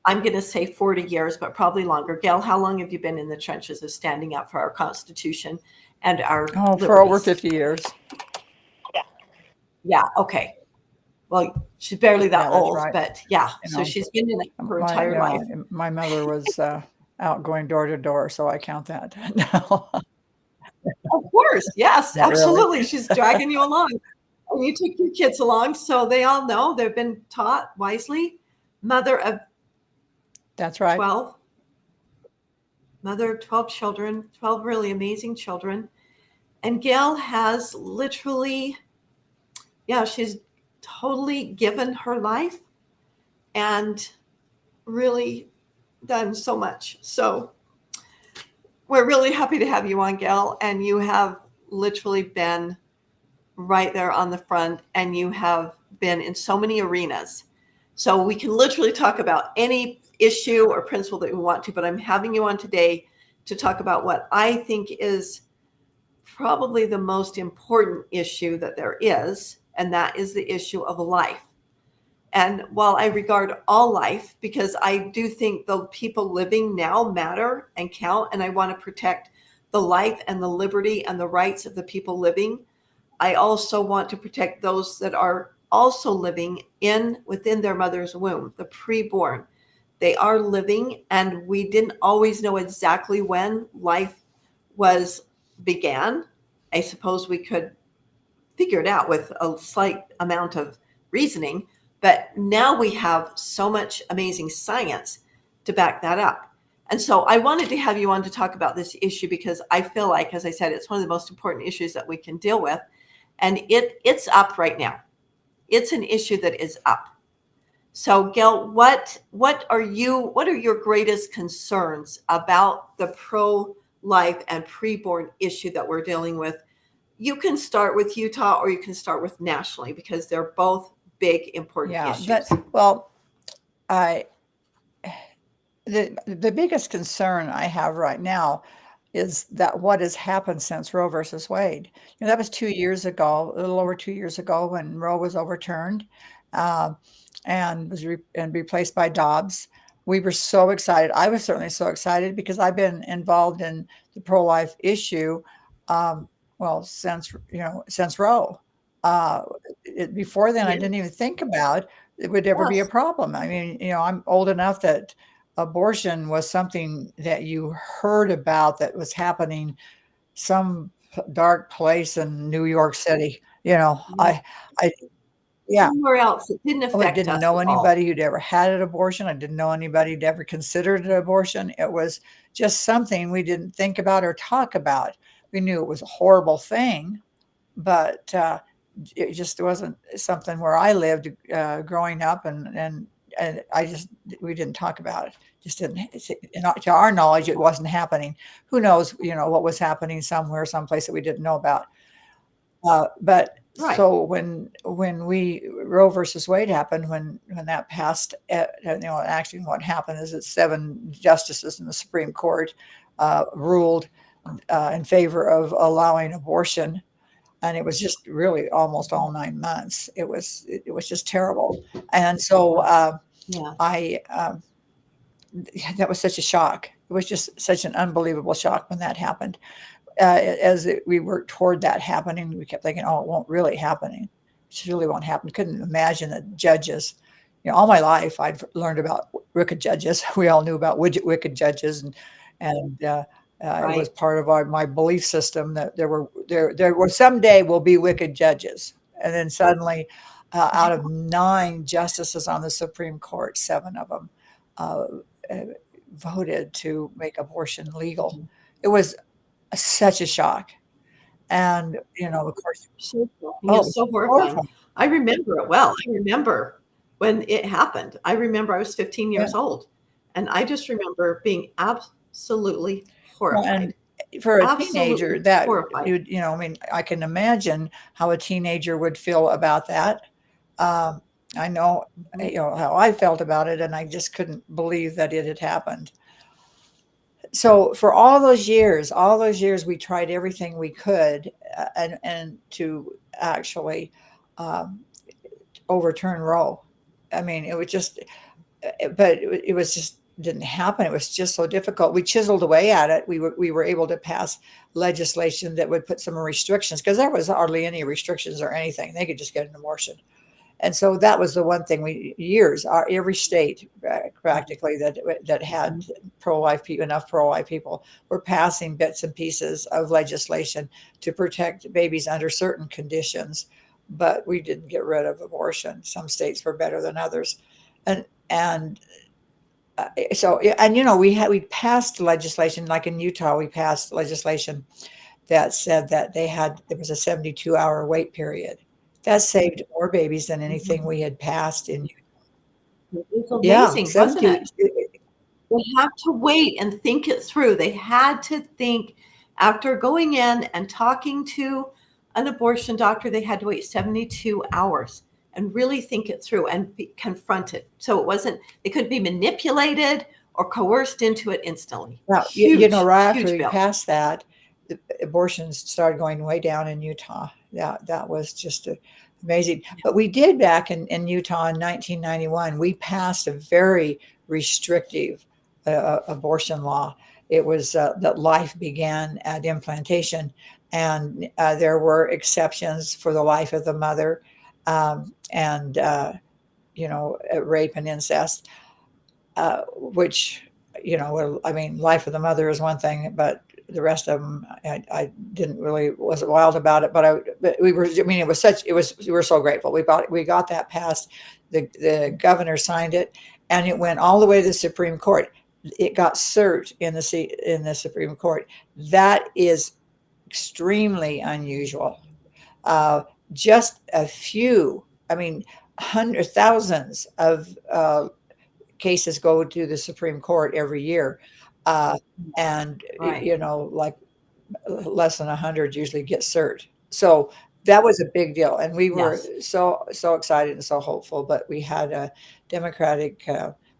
I'm going to say 40 years, but probably longer. Gayle, how long have you been in the trenches of standing up for our Constitution and our liberties? For over 50 years. Yeah, okay. Well, she's barely that Yeah, that's old, right. but yeah. You So know, she's been in it her entire life. My mother was out going door to door, so I count that now. Of course, yes, Not really. absolutely. She's dragging you along. And you took your kids along, so they all know they've been taught wisely. Mother of That's right. 12. Mother of 12 children, 12 really amazing children. And Gayle has literally, she's totally given her life and really done so much. So we're really happy to have you on, Gayle. And you have literally been right there on the front, and you have been in so many arenas. So we can literally talk about any issue or principle that we want to, but I'm having you on today to talk about what I think is probably the most important issue that there is, and that is the issue of life. And while I regard all life, because I do think the people living now matter and count, and I want to protect the life and the liberty and the rights of the people living, I also want to protect those that are also living within their mother's womb, the preborn. They are living, and we didn't always know exactly when life began. I suppose we could figure it out with a slight amount of reasoning, but now we have so much amazing science to back that up. And so I wanted to have you on to talk about this issue because I feel like, as I said, it's one of the most important issues that we can deal with. And it's up right now. It's an issue that is up. So Gayle, what are your greatest concerns about the pro-life and preborn issue that we're dealing with? You can start with Utah or you can start with nationally because they're both big, important issues. The biggest concern I have right now is that what has happened since Roe versus Wade. That was 2 years ago, a little over 2 years ago, when Roe was overturned, uh, and and replaced by Dobbs. We were so excited. I was certainly so excited because I've been involved in the pro-life issue, um, well, since Roe. Uh, Before then, I Yes. didn't even think about it would ever be a Yes. problem. I mean, I'm old enough that abortion was something that you heard about that was happening some dark place in New York City. Yeah. I yeah. Somewhere else. It didn't Oh, I affect didn't us know at all. anybody who'd ever had an abortion. I didn't know anybody who'd ever considered an abortion. It was just something we didn't think about or talk about. We knew it was a horrible thing, but it just wasn't something where I lived growing up, and I just we didn't talk about it. Just didn't. To our knowledge, it wasn't happening. Who knows? What was happening somewhere, someplace that we didn't know about. But Right. so when we Roe versus Wade happened, when that passed, actually what happened is that 7 justices in the Supreme Court ruled in favor of allowing abortion, and it was just really almost all 9 months. It was just terrible, and so Yeah. I that was such a shock. It was just such an unbelievable shock when that happened. We worked toward that happening, we kept thinking, "Oh, it won't really happening. It just really won't happen." Couldn't imagine that judges. All my life I'd learned about wicked judges. We all knew about wicked judges, and it was Right. part of my belief system that there were someday will be wicked judges. And then suddenly, out of 9 justices on the Supreme Court, 7 of them uh, uh, voted to make abortion legal. It was such a shock. And, of course, So shocking oh, and it was so horrifying. horrifying. I remember it well. I remember when it happened. I remember I was 15 Yeah. years old, and I just remember being absolutely Well, and horrified. for a teenager, Absolutely that horrified. I mean, I can imagine how a teenager would feel about that. Um, I know, Mhm. how I felt about it, and I just couldn't believe that it had happened. So for all those years, we tried everything we could, and to actually um, overturn Roe. I mean, it was just, but it was just didn't happen. It was just so difficult. We chiseled away at it. We were able to pass legislation that would put some restrictions, because there was hardly any restrictions or anything. They could just get an abortion. And so that was the one thing every state practically that had Mhm. enough pro-life people were passing bits and pieces of legislation to protect babies under certain conditions. But we didn't get rid of abortion. Some states were better than others. And so, and we passed legislation, like in Utah. We passed legislation that said that there was a 72-hour wait period. That saved more babies than anything Mhm. we had passed in. It was Yeah, amazing, wasn't 72. it? They had to wait and think it through. They had to think after going in and talking to an abortion doctor, they had to wait 72 hours and really think it through and be confronted. So they couldn't be manipulated or coerced into it instantly. Now, Huge, right after huge we bill. passed that, the abortions started going way down in Utah. That was just amazing. But we did back in Utah in 1991. We passed a very restrictive abortion law. It was that life began at implantation, and there were exceptions for the life of the mother, and rape and incest, which, I mean, life of the mother is one thing, but the rest of them, I didn't really wasn't wild about it. But we were. I mean, we were so grateful. We got that passed. The governor signed it, and it went all the way to the Supreme Court. It got cert in the Supreme Court. That is extremely unusual. Uh, just a few. I mean, hundreds, thousands of cases go to the Supreme Court every year. Uh, and, Right. like less than 100 usually get cert. So that was a big deal. And we were Yes. so excited and so hopeful. But we had a Democratic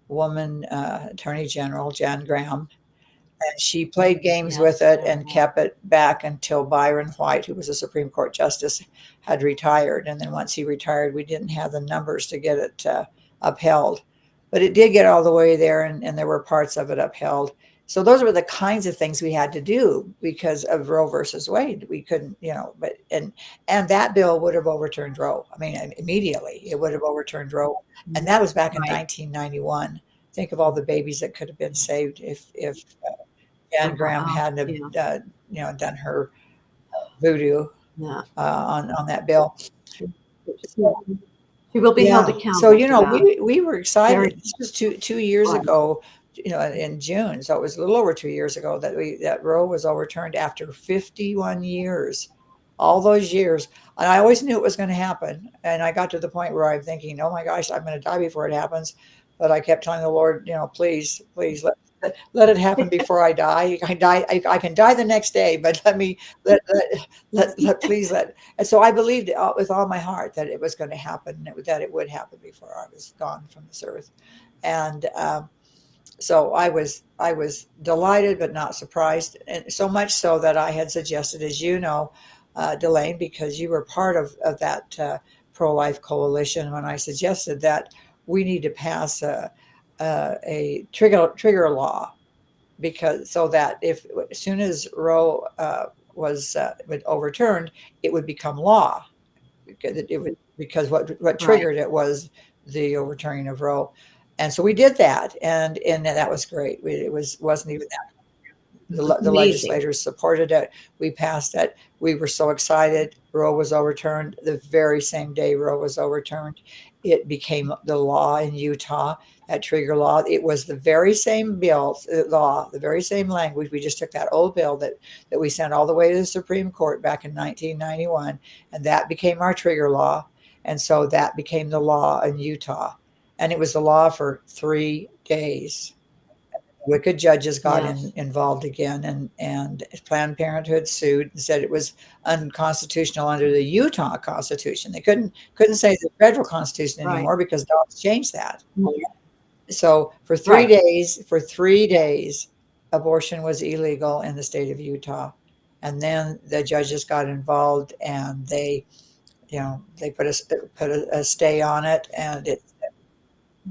woman, Attorney General, Jan Graham, And she played games Yes, with it and terrible. kept it back until Byron White, who was a Supreme Court justice, had retired. And then once he retired, we didn't have the numbers to get it upheld. But it did get all the way there, and there were parts of it upheld. So those were the kinds of things we had to do because of Roe versus Wade. We couldn't, but and that bill would have overturned Roe. I mean, immediately it would have overturned Roe, and that was back in Right. 1991. Think of all the babies that could have been saved if Jan Graham hadn't have, done her voodoo Yeah. on that bill. She will be held Yeah. accountable. So, for that. we were Very excited. This was two years fun. ago, in June. So it was a little over 2 years ago that Roe was overturned after 51 years. All those years. And I always knew it was going to happen. And I got to the point where I'm thinking, oh my gosh, I'm going to die before it happens. But I kept telling the Lord, please, please let it happen before I die. I can die the next day, but please let. And so I believed with all my heart that it was going to happen, that it would happen before I was gone from this earth. And so I was delighted, but not surprised, and so much so that I had suggested, as you know, Dalane, because you were part of that pro-life coalition, when I suggested that we need to pass a trigger law, because so that if as soon as Roe was overturned, it would become law, because what triggered it was the overturning of Roe. And so we did that, and that was great. It wasn't even that. The Amazing. legislators supported it. We passed it. We were so excited. Roe was overturned. The very same day Roe was overturned, it became the law in Utah, that trigger law. It was the very same law, the very same language. We just took that old bill that we sent all the way to the Supreme Court back in 1991, and that became our trigger law. And so that became the law in Utah. And it was the law for 3 days. Wicked judges got involved again, and Planned Parenthood sued and said it was unconstitutional under the Utah Constitution. They couldn't say the federal Constitution anymore, because Dobbs changed that. So for 3 days, abortion was illegal in the state of Utah, and then the judges got involved, and they put a stay on it, and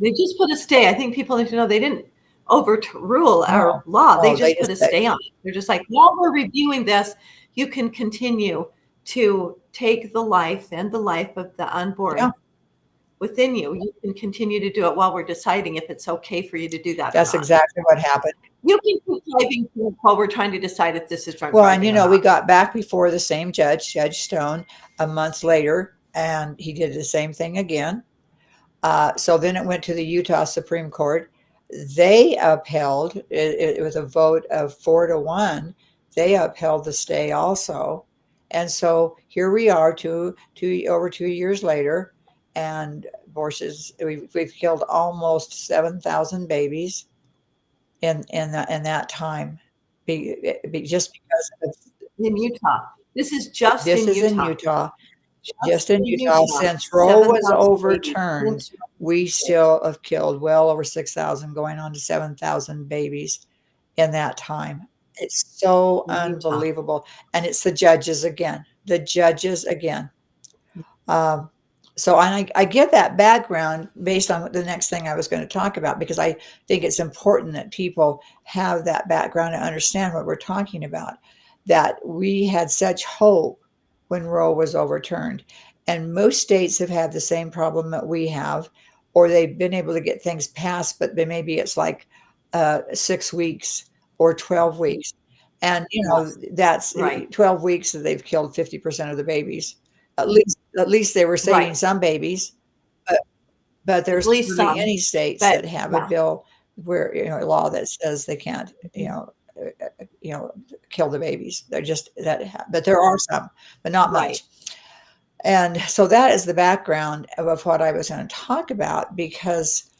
They just put a stay. I think people need to know they didn't overrule our law. They just put a stay on it. They're just like, while we're reviewing this, you can continue to take the life and the life of the unborn within you. You can continue to do it while we're deciding if it's okay for you to do that. That's exactly what happened. You can keep driving while we're trying to decide if this is drunk. Well, and we got back before the same judge, Judge Stone, a month later, and he did the same thing again. So then it went to the Utah Supreme Court. They upheld it with a vote of 4-1. They upheld the stay also, and so here we are, over 2 years later, and abortions. We've killed almost 7,000 babies in that time, just because of, in Utah. This is just in Utah. Just in Utah. Since Roe was overturned, we still have killed well over 6,000, going on to 7,000 babies in that time. It's so unbelievable. And it's the judges again. So I get that background based on the next thing I was going to talk about, because I think it's important that people have that background and understand what we're talking about, that we had such hope when Roe was overturned. And most states have had the same problem that we have, or they've been able to get things passed, but maybe it's like 6 weeks or 12 weeks. And, that's 12 weeks that they've killed 50% of the babies. At least they were saving some babies, but there's hardly any states that have a bill where, a law that says they can't, kill the babies. They're just but there are some, but not much. And so that is the background of what I was going to talk about, because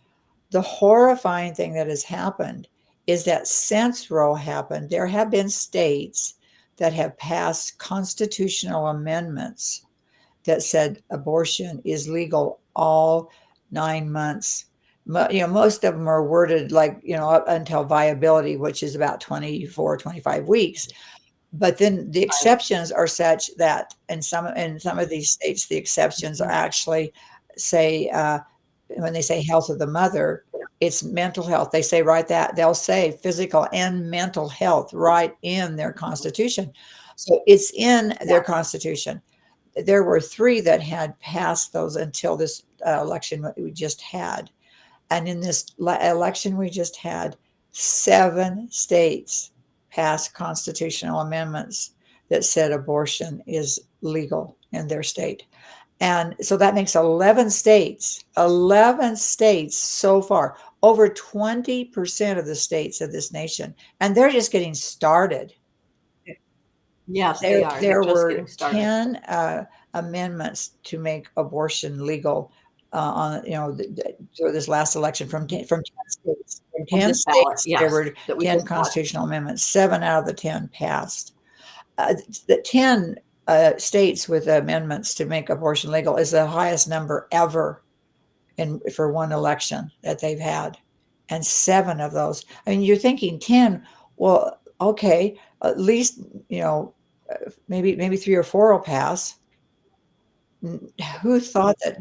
the horrifying thing that has happened is that since Roe happened, there have been states that have passed constitutional amendments that said abortion is legal all 9 months. most of them are worded like, up until viability, which is about 24, 25 weeks. But then the exceptions are such that in some of these states, the exceptions are actually say, when they say health of the mother, it's mental health. They say right that they'll say physical and mental health right in their constitution. So it's in their constitution. There were 3 that had passed those until this election that we just had. And in this election we just had, 7 states passed constitutional amendments that said abortion is legal in their state. And so that makes 11 states so far, over 20% of the states of this nation. And they're just getting started. Yes, they are. They're There just were getting started. 10 amendments to make abortion legal on, through this last election from 10 states. From 10 this ballot, states, yes, there were that we 10 just got. constitutional amendments. 7 out of the 10 passed. The 10 states with amendments to make abortion legal is the highest number ever for one election that they've had. And 7 of those, I mean, you're thinking 10, well, okay, at least, maybe 3 or 4 will pass. Who thought that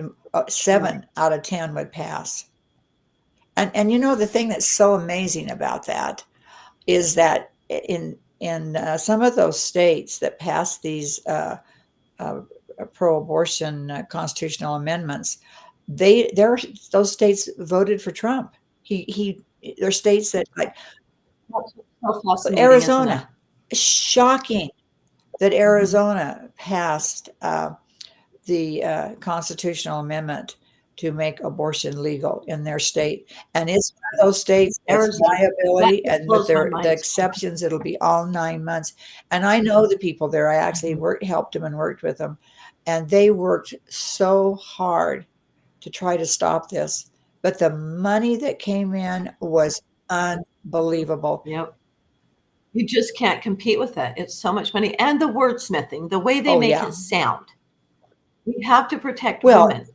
7 out of 10 would pass? And the thing that's so amazing about that is that in some of those states that passed these pro-abortion constitutional amendments, those states voted for Trump. There are states that, like So fascinating, Arizona. isn't it? Shocking that Arizona passed the constitutional amendment to make abortion legal in their state. And it's one of those states that's viability, and with the exceptions, it'll be all 9 months. And I know the people there. I actually helped them and worked with them. And they worked so hard to try to stop this. But the money that came in was unbelievable. Yep. You just can't compete with it. It's so much money. And the wordsmithing, the way they make it sound. We have to protect women.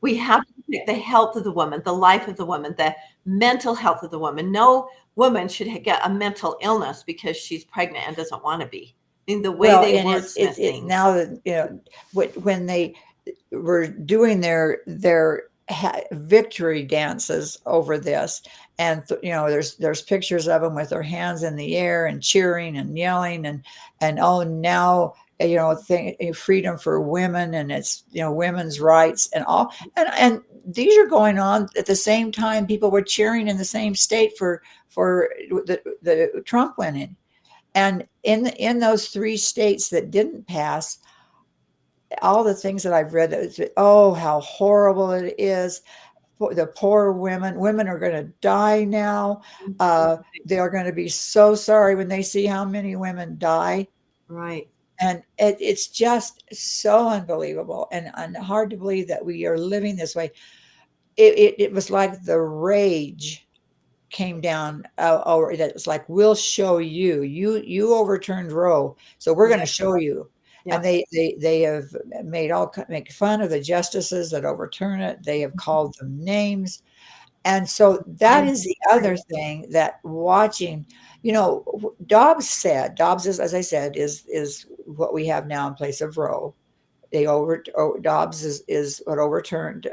We have to protect the health of the woman, the life of the woman, the mental health of the woman. No woman should get a mental illness because she's pregnant and doesn't want to be. I mean, the way they wordsmith things. Now that, when they were doing their victory dances over this, and there's pictures of them with their hands in the air and cheering and yelling and oh, now freedom for women, and it's women's rights and all, and these are going on at the same time. People were cheering in the same state for the Trump winning, and in those 3 states that didn't pass, all the things that I've read, oh, how horrible it is. The poor women are going to die now. They are going to be so sorry when they see how many women die. Right. And it's just so unbelievable and hard to believe that we are living this way. It was like the rage came down over that. It's like, we'll show you overturned Roe, so we're going to show you. And they have make fun of the justices that overturn it. They have called them names. And so that is the other thing that watching, Dobbs is, as I said, is what we have now in place of Roe. Dobbs is what overturned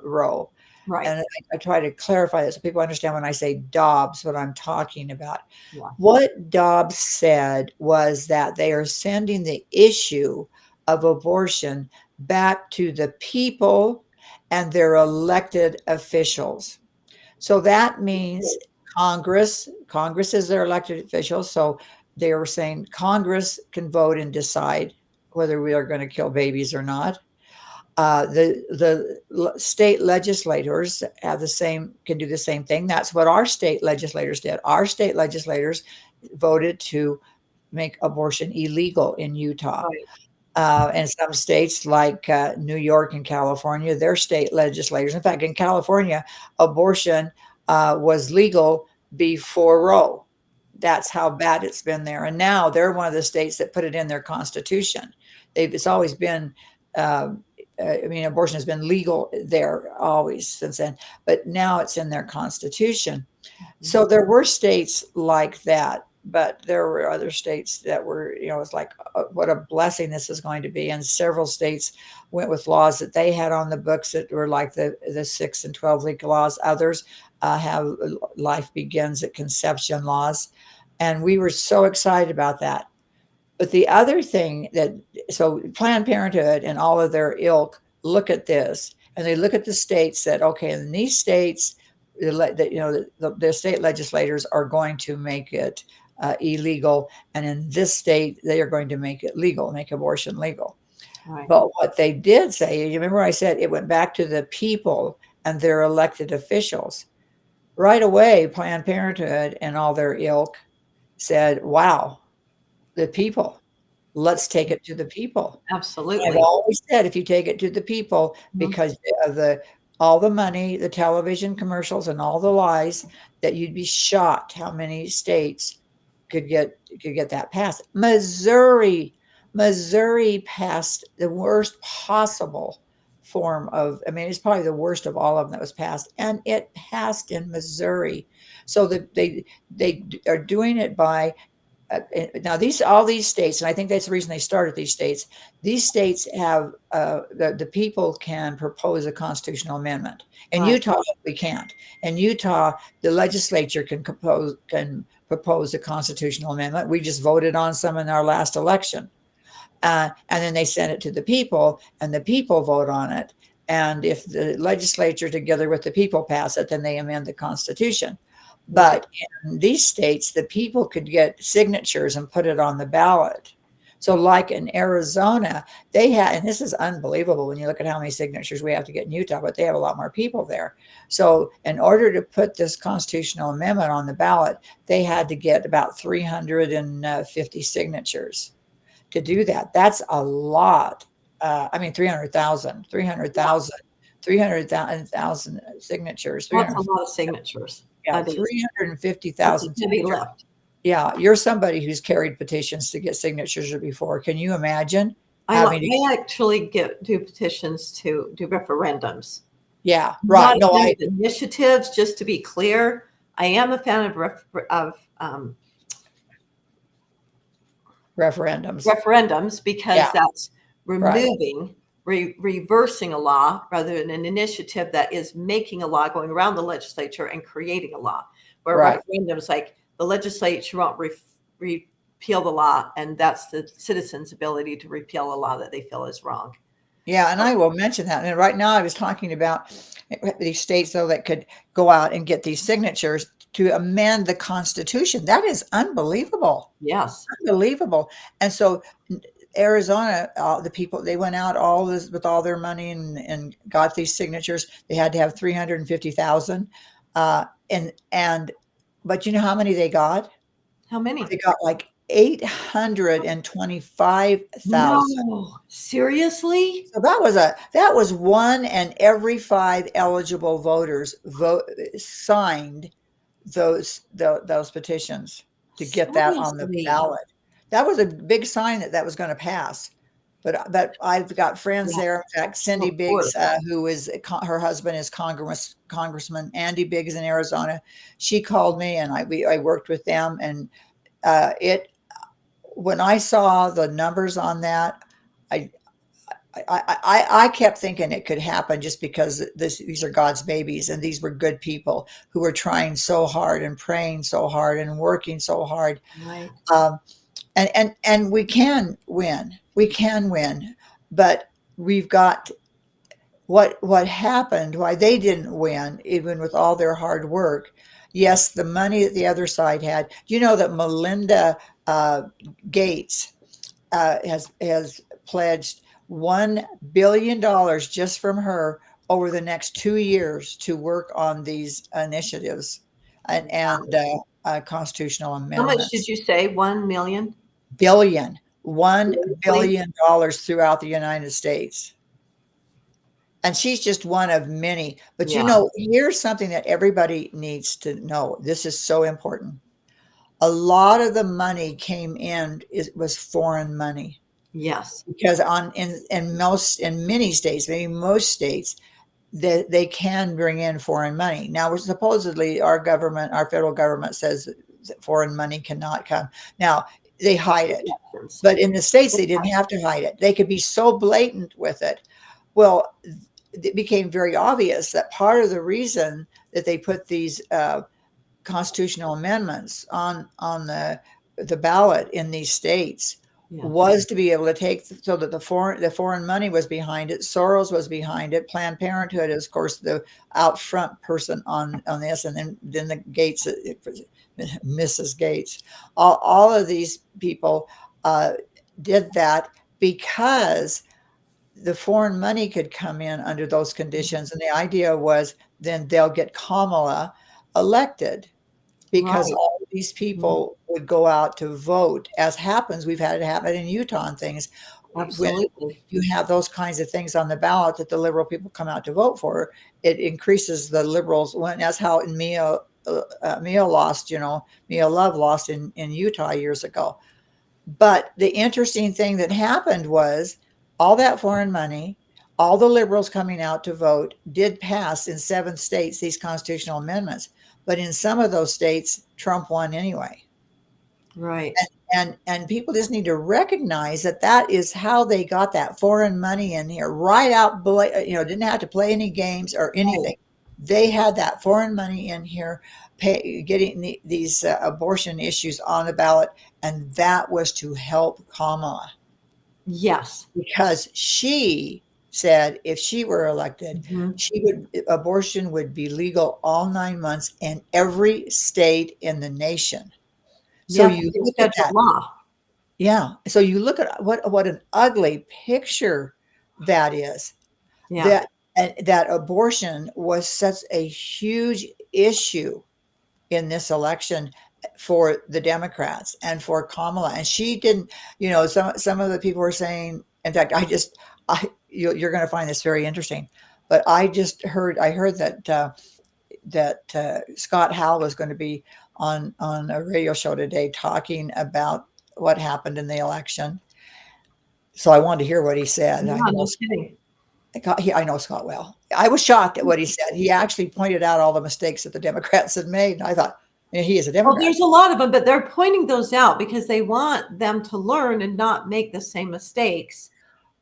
Roe. Right. And I try to clarify this so people understand when I say Dobbs, what I'm talking about. Yeah. What Dobbs said was that they are sending the issue of abortion back to the people and their elected officials. So that means Congress is their elected officials. So they were saying Congress can vote and decide whether we are going to kill babies or not. The state legislators can do the same thing. That's what our state legislators did. Our state legislators voted to make abortion illegal in Utah. Right. And some states like New York and California, their state legislators. In fact, in California, abortion was legal before Roe. That's how bad it's been there. And now they're one of the states that put it in their constitution. It's always been I mean, abortion has been legal there always since then, but now it's in their constitution. So there were states like that, but there were other states that were, it's like, what a blessing this is going to be. And several states went with laws that they had on the books that were like the 6 and 12 week laws. Others have life begins at conception laws. And we were so excited about that. But the other thing so Planned Parenthood and all of their ilk look at this, and they look at the states that, okay, in these states, the state legislators are going to make it illegal, and in this state, they are going to make it legal, make abortion legal. Right. But what they did say, you remember I said it went back to the people and their elected officials. Right away, Planned Parenthood and all their ilk said, wow, the people. Let's take it to the people. Absolutely. I've always said if you take it to the people, because of all the money, the television commercials, and all the lies, that you'd be shocked how many states could get that passed. Missouri passed the worst possible form of. I mean, it's probably the worst of all of them that was passed, and it passed in Missouri. So they are doing it by. Now all these states, and I think that's the reason they started these states. These states have the people can propose a constitutional amendment. In Utah, we can't. In Utah, the legislature can propose a constitutional amendment. We just voted on some in our last election, and then they send it to the people, and the people vote on it. And if the legislature, together with the people, pass it, then they amend the Constitution. But in these states, the people could get signatures and put it on the ballot. So like in Arizona, they had, and this is unbelievable when you look at how many signatures we have to get in Utah, but they have a lot more people there. So in order to put this constitutional amendment on the ballot, they had to get about 350 signatures to do that. That's a lot. 300,000 signatures. That's a lot of signatures. Yeah, 350,000 signatures. Left. Yeah, you're somebody who's carried petitions to get signatures before. Can you imagine? I actually do petitions to do referendums. Yeah, right. Not initiatives. Just to be clear, I am a fan of referendums because that's removing. Reversing a law rather than an initiative that is making a law, going around the legislature and creating a law. Where referendums, like the legislature won't repeal the law, and that's the citizens' ability to repeal a law that they feel is wrong. Yeah, and I will mention that. And right now I was talking about these states, though, that could go out and get these signatures to amend the Constitution. That is unbelievable. Yes. Unbelievable. And so Arizona, the people, they went out with all their money and got these signatures. They had to have 350,000. But you know how many they got? How many? They got like 825,000. No, seriously? So that was one in every 5 eligible voters signed those petitions to get that on the ballot. That was a big sign that was going to pass. But I've got friends there. In fact, Cindy Biggs, who is her husband is Congressman Andy Biggs in Arizona. She called me, and I worked with them. And when I saw the numbers on that, I kept thinking it could happen just because these are God's babies, and these were good people who were trying so hard and praying so hard and working so hard. Right. And we can win. We can win, but we've got what happened, why they didn't win, even with all their hard work. Yes, the money that the other side had. You know that Melinda Gates has pledged $1 billion just from her over the next 2 years to work on these initiatives and constitutional amendments. How much did you say? 1 million? $1 billion throughout the United States. And she's just one of many. But here's something that everybody needs to know. This is so important. A lot of the money came in, it was foreign money. Yes. because in many states, maybe most states, that they can bring in foreign money. Now, we're supposedly our federal government says that foreign money cannot come. Now, they hide it, Elections. but in the states, they didn't have to hide it. They could be so blatant with it. Well, it became very obvious that part of the reason that they put these constitutional amendments on the ballot in these states Yeah. was to be able to take, so that the foreign money was behind it, Soros was behind it, Planned Parenthood is of course the out front person on this, and then the Gates, Mrs. Gates, all of these people did that because the foreign money could come in under those conditions, and the idea was then they'll get Kamala elected because Right. all of these people would go out to vote. As happens, we've had it happen in Utah and things. When Absolutely. you have those kinds of things on the ballot that the liberal people come out to vote for, it increases the liberals. That's how Mia lost, Mia Love lost in Utah years ago. But the interesting thing that happened was all that foreign money, all the liberals coming out to vote did pass in 7 states these constitutional amendments. But in some of those states, Trump won anyway. Right. And people just need to recognize that that is how they got that foreign money in here, right out, didn't have to play any games or anything. They had that foreign money in here, getting these abortion issues on the ballot, and that was to help Kamala Yes. because she said if she were elected, Mhm. abortion would be legal all 9 months in every state in the nation. So Yes, you it's look at federal that. law. Yeah. So you look at what an ugly picture that is. Yeah. That abortion was such a huge issue in this election for the Democrats and for Kamala. And she didn't, some of the people were saying, in fact, you're going to find this very interesting, but I heard that Scott Howell was going to be on a radio show today talking about what happened in the election. So I wanted to hear what he said. Yeah, no kidding. I know Scott well. I was shocked at what he said. He actually pointed out all the mistakes that the Democrats had made, and I thought, he is a Well, Democrat. there's a lot of them, but they're pointing those out because they want them to learn and not make the same mistakes.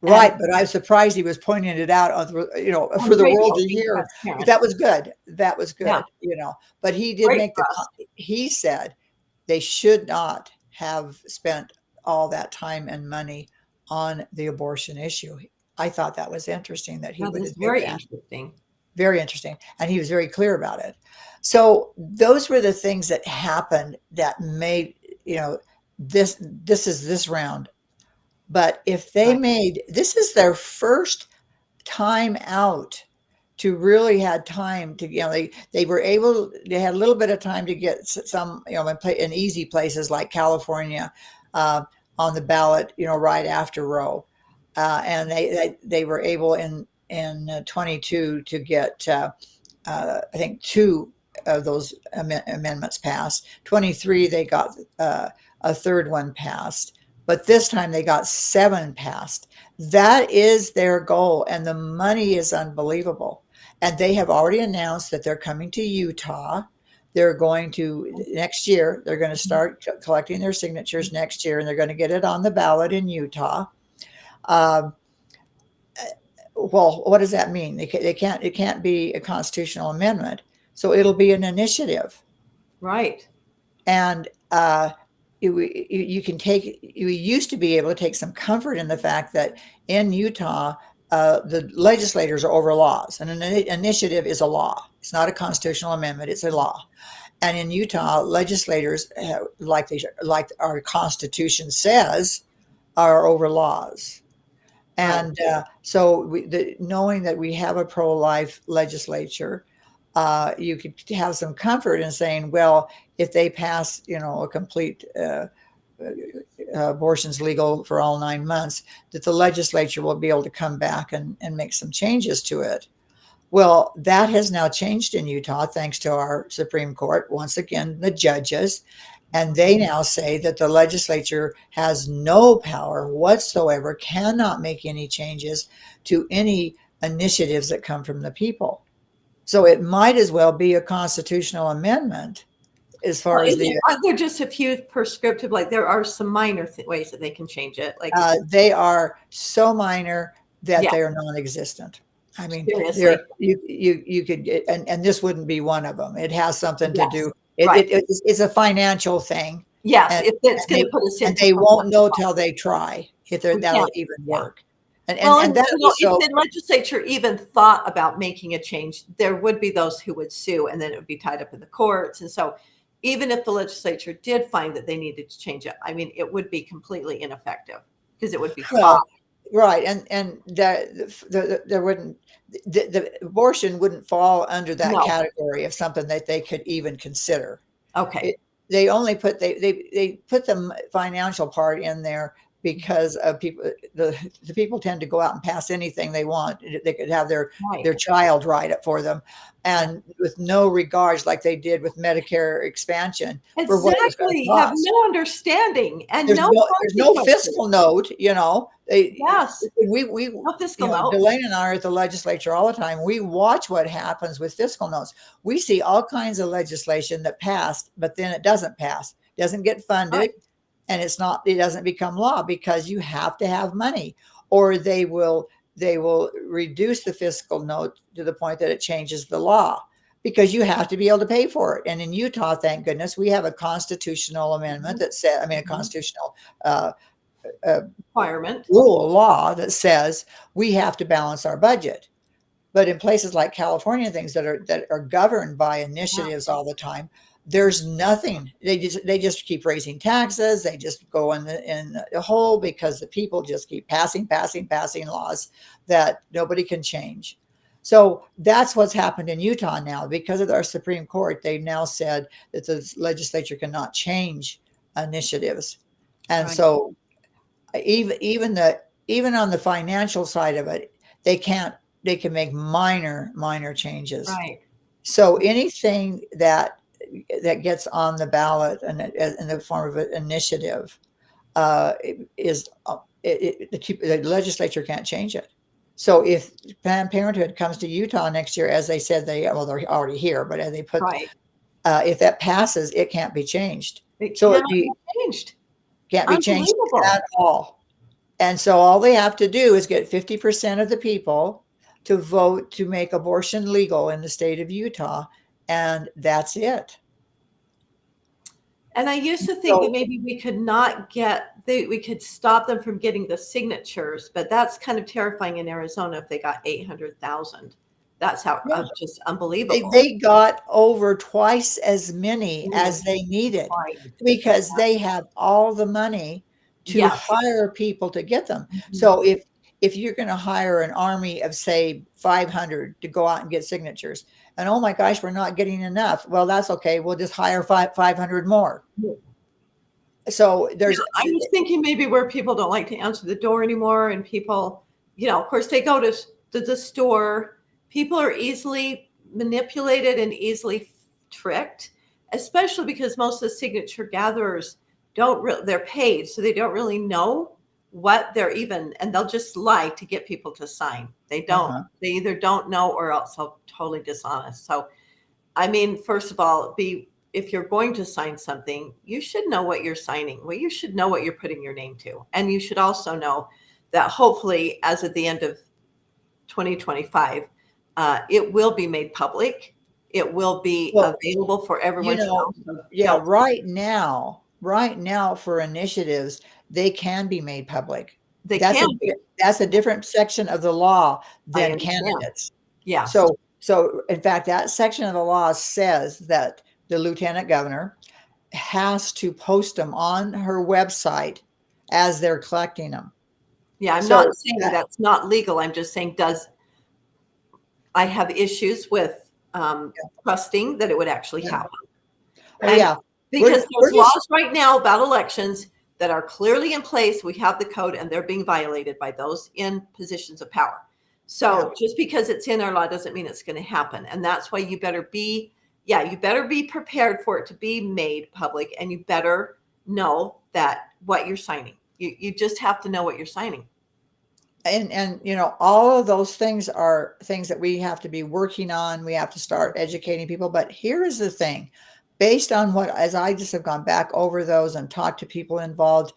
And Right, but I was surprised he was pointing it out on for the the world radio, to being hear. But transparent. that was good. That was Yeah. good, But he did Great make for us. he said they should not have spent all that time and money on the abortion issue. I thought that was interesting that he That would is admit very that. interesting. Very interesting. And he was very clear about it. So those were the things that happened that made, this is this round. But if they Right. this is their first time out to really had time to, they had a little bit of time to get some, in easy places like California uh, on the ballot, right after Roe. And they were able in 22 to get, I think, 2 of those amendments passed. 23, they got a third one passed, but this time they got 7 passed. That is their goal, and the money is unbelievable. And they have already announced that they're coming to Utah. They're going to next year. They're going to start collecting their signatures next year, and they're going to get it on the ballot in Utah. Um, well, what does that mean? They can't. It can't be a constitutional amendment, so it'll be an initiative. Right. And you can take. You used to be able to take some comfort in the fact that in Utah, the legislators are over laws, and an initiative is a law. It's not a constitutional amendment; it's a law. And in Utah, legislators, like our Constitution says, are over laws. Right. And so knowing that we have a pro-life legislature, you could have some comfort in saying, well, if they pass, a complete abortion's legal for all 9 months, that the legislature will be able to come back and make some changes to it. Well, that has now changed in Utah, thanks to our Supreme Court. Once again, the judges. And they now say that the legislature has no power whatsoever, cannot make any changes to any initiatives that come from the people. So it might as well be a constitutional amendment as far as Are there just a few prescriptive, like there are some minor ways that they can change it? Like, they are so minor that yeah, they are non-existent. I mean, seriously. you could get, and this wouldn't be one of them. It has something to Yes, do. right. It's a financial thing, Yes, and if it's and going to put us and into they won't know financial, till they try if we that'll can't. even Yeah. work. And Well, and and that is if so. the legislature even thought about making a change, there would be those who would sue, and then it would be tied up in the courts. And so, even if the legislature did find that they needed to change it, I mean, it would be completely ineffective because it would be fought. Well, right, and there wouldn't the abortion wouldn't fall under that No. category of something that they could even consider. Okay. They only put they put the financial part in there because of people. The people tend to go out and pass anything they want. They could have their Right. child write it for them, and with no regards, like they did with Medicare expansion, for what it was going to Exactly. Have cost. no understanding and There's no no consequences. fiscal note, you know. Yes. We No fiscal note. Delane and I are at the legislature all the time. We watch what happens with fiscal notes. We see all kinds of legislation that passed, but then it doesn't pass, doesn't get funded, Right. and it doesn't become law because you have to have money, or they will reduce the fiscal note to the point that it changes the law, because you have to be able to pay for it. And in Utah, thank goodness, we have a constitutional amendment that said, a constitutional Requirement. law that says we have to balance our budget. But in places like California, things that are governed by initiatives all the time, there's nothing. They just keep raising taxes. They just go in the hole because the people just keep passing laws that nobody can change. So that's what's happened in Utah now. Because of our Supreme Court, they've now said that the legislature cannot change initiatives. And Right. so even on the financial side of it, they can make minor changes. Right. So anything that gets on the ballot and in the form of an initiative the legislature can't change it. So if Planned Parenthood comes to Utah next year, as they said they're already here, but as they put, Right. If that passes, it can't be changed. It So cannot be changed. can't be changed Unbelievable. at all. And so all they have to do is get 50% of the people to vote to make abortion legal in the state of Utah, and that's it. And I used to think that maybe we could stop them from getting the signatures, but that's kind of terrifying in Arizona if they got 800,000. That's how just unbelievable. They got over twice as many as they needed, Right. because they have all the money to Yes. hire people to get them. Mhm. So if you're going to hire an army of, say, 500 to go out and get signatures, and oh my gosh, we're not getting enough. Well, that's okay. We'll just hire 500 more. Yeah. So there's. I was thinking maybe where people don't like to answer the door anymore, and people, of course, they go to the store. People are easily manipulated and easily tricked, especially because most of the signature gatherers they're paid, so they don't really know what they're even, and they'll just lie to get people to sign. They don't. They either don't know or else they're totally dishonest. So, I mean, first of all, if you're going to sign something, you should know what you're signing. Well, you should know what you're putting your name to, and you should also know that hopefully, as at the end of 2025, it will be made public. It will be available for everyone to know. Yeah, right now for initiatives, they can be made public. That's a different section of the law than candidates. Yeah. So in fact, that section of the law says that the lieutenant governor has to post them on her website as they're collecting them. Yeah, I'm not saying that's not legal. I'm just saying, I have issues with trusting that it would actually happen. Because there's laws right now about elections that are clearly in place. We have the code, and they're being violated by those in positions of power. So just because it's in our law doesn't mean it's going to happen. And that's why you better be yeah, you better be prepared for it to be made public, and you better know that what you're signing. You just have to know what you're signing. And all of those things are things that we have to be working on. We have to start educating people. But here is the thing, based on what, as I just have gone back over those and talked to people involved,